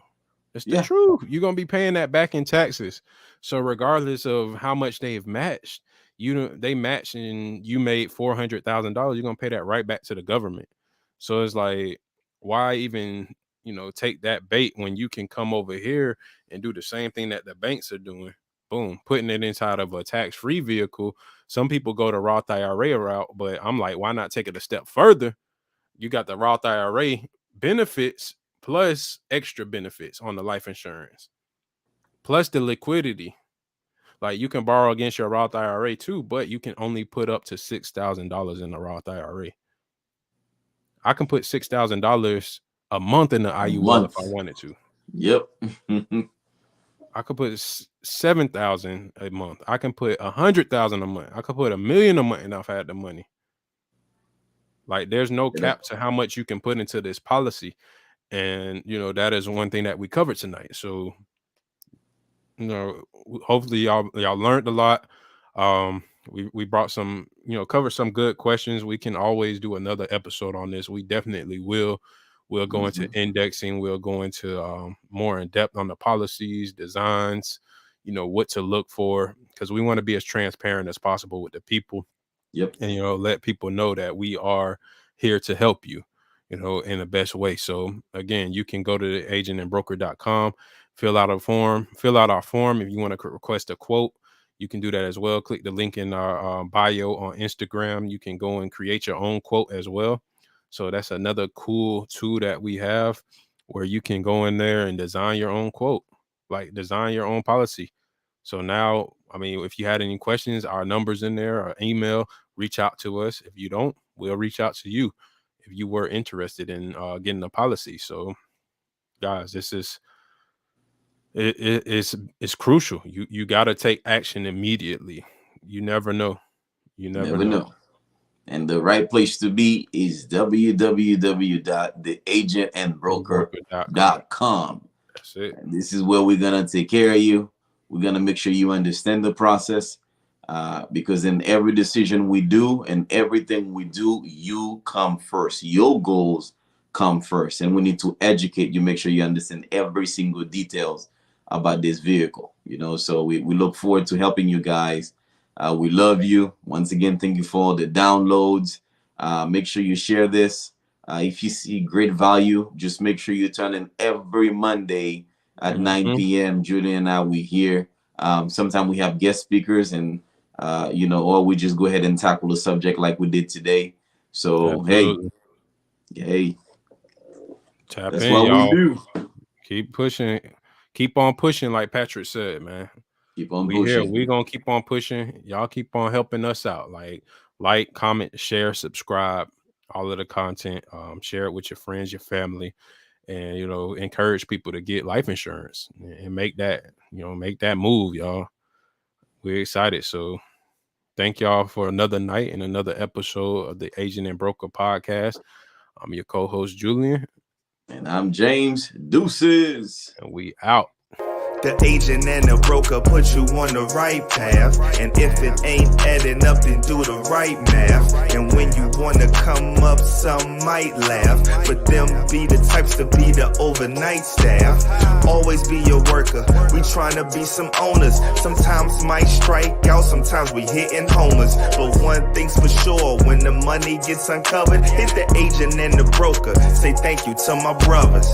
It's the truth. You're gonna be paying that back in taxes. So regardless of how much they've matched, they matched and you made $400,000, you're gonna pay that right back to the government. So it's like, why even take that bait when you can come over here and do the same thing that the banks are doing? Boom, putting it inside of a tax-free vehicle. Some people go the Roth IRA route, but I'm like, why not take it a step further? You got the Roth IRA benefits plus extra benefits on the life insurance, plus the liquidity. Like, you can borrow against your Roth IRA too, but you can only put up to $6,000 in the Roth IRA. I can put $6,000 a month in the IUL if I wanted to. Yep. I could put 7,000 a month. I can put 100,000 a month. I could put $1 million a month if I had the money. Like, there's no cap to how much you can put into this policy. And, that is one thing that we covered tonight. So, hopefully y'all learned a lot. We brought some, covered some good questions. We can always do another episode on this. We definitely will. We'll go into indexing. We'll go into more in depth on the policies, designs, what to look for, because we want to be as transparent as possible with the people. Yep. And, let people know that we are here to help you, in the best way. So again, you can go to agentandbroker.com, fill out our form. If you want to request a quote, you can do that as well. Click the link in our bio on Instagram. You can go and create your own quote as well. So that's another cool tool that we have, where you can go in there and design your own quote, like design your own policy. So now, if you had any questions, our number's in there, our email, reach out to us. If you don't, we'll reach out to you if you were interested in getting a policy. So guys, this is, it's crucial. You got to take action immediately. You never know. You never know. And the right place to be is www.theagentandbroker.com. That's it. And this is where we're going to take care of you. We're going to make sure you understand the process, because in every decision we do and everything we do, you come first. Your goals come first. And we need to educate you, make sure you understand every single details about this vehicle. So we look forward to helping you guys. We love you. Once again, thank you for all the downloads. Make sure you share this. If you see great value, just make sure you turn in every Monday at 9 p.m. Julian and I, we here. Sometimes we have guest speakers and, or we just go ahead and tackle the subject like we did today. So, Absolutely. hey, tap that's in, what y'all. we do. Keep pushing. Keep on pushing, like Patrick said, man. Keep on pushing. Here. We're going to keep on pushing. Y'all keep on helping us out. Like, comment, share, subscribe, all of the content. Share it with your friends, your family, and, encourage people to get life insurance and make that move, y'all. We're excited. So thank y'all for another night and another episode of the Agent and Broker podcast. I'm your co-host, Julian. And I'm James. Deuces. And we out. The agent and the broker put you on the right path. And if it ain't adding up, then do the right math. And when you wanna come up, some might laugh. But them be the types to be the overnight staff. Always be your worker. We tryna be some owners. Sometimes might strike out, sometimes we hitting homers. But one thing's for sure, when the money gets uncovered, hit the agent and the broker. Say thank you to my brothers.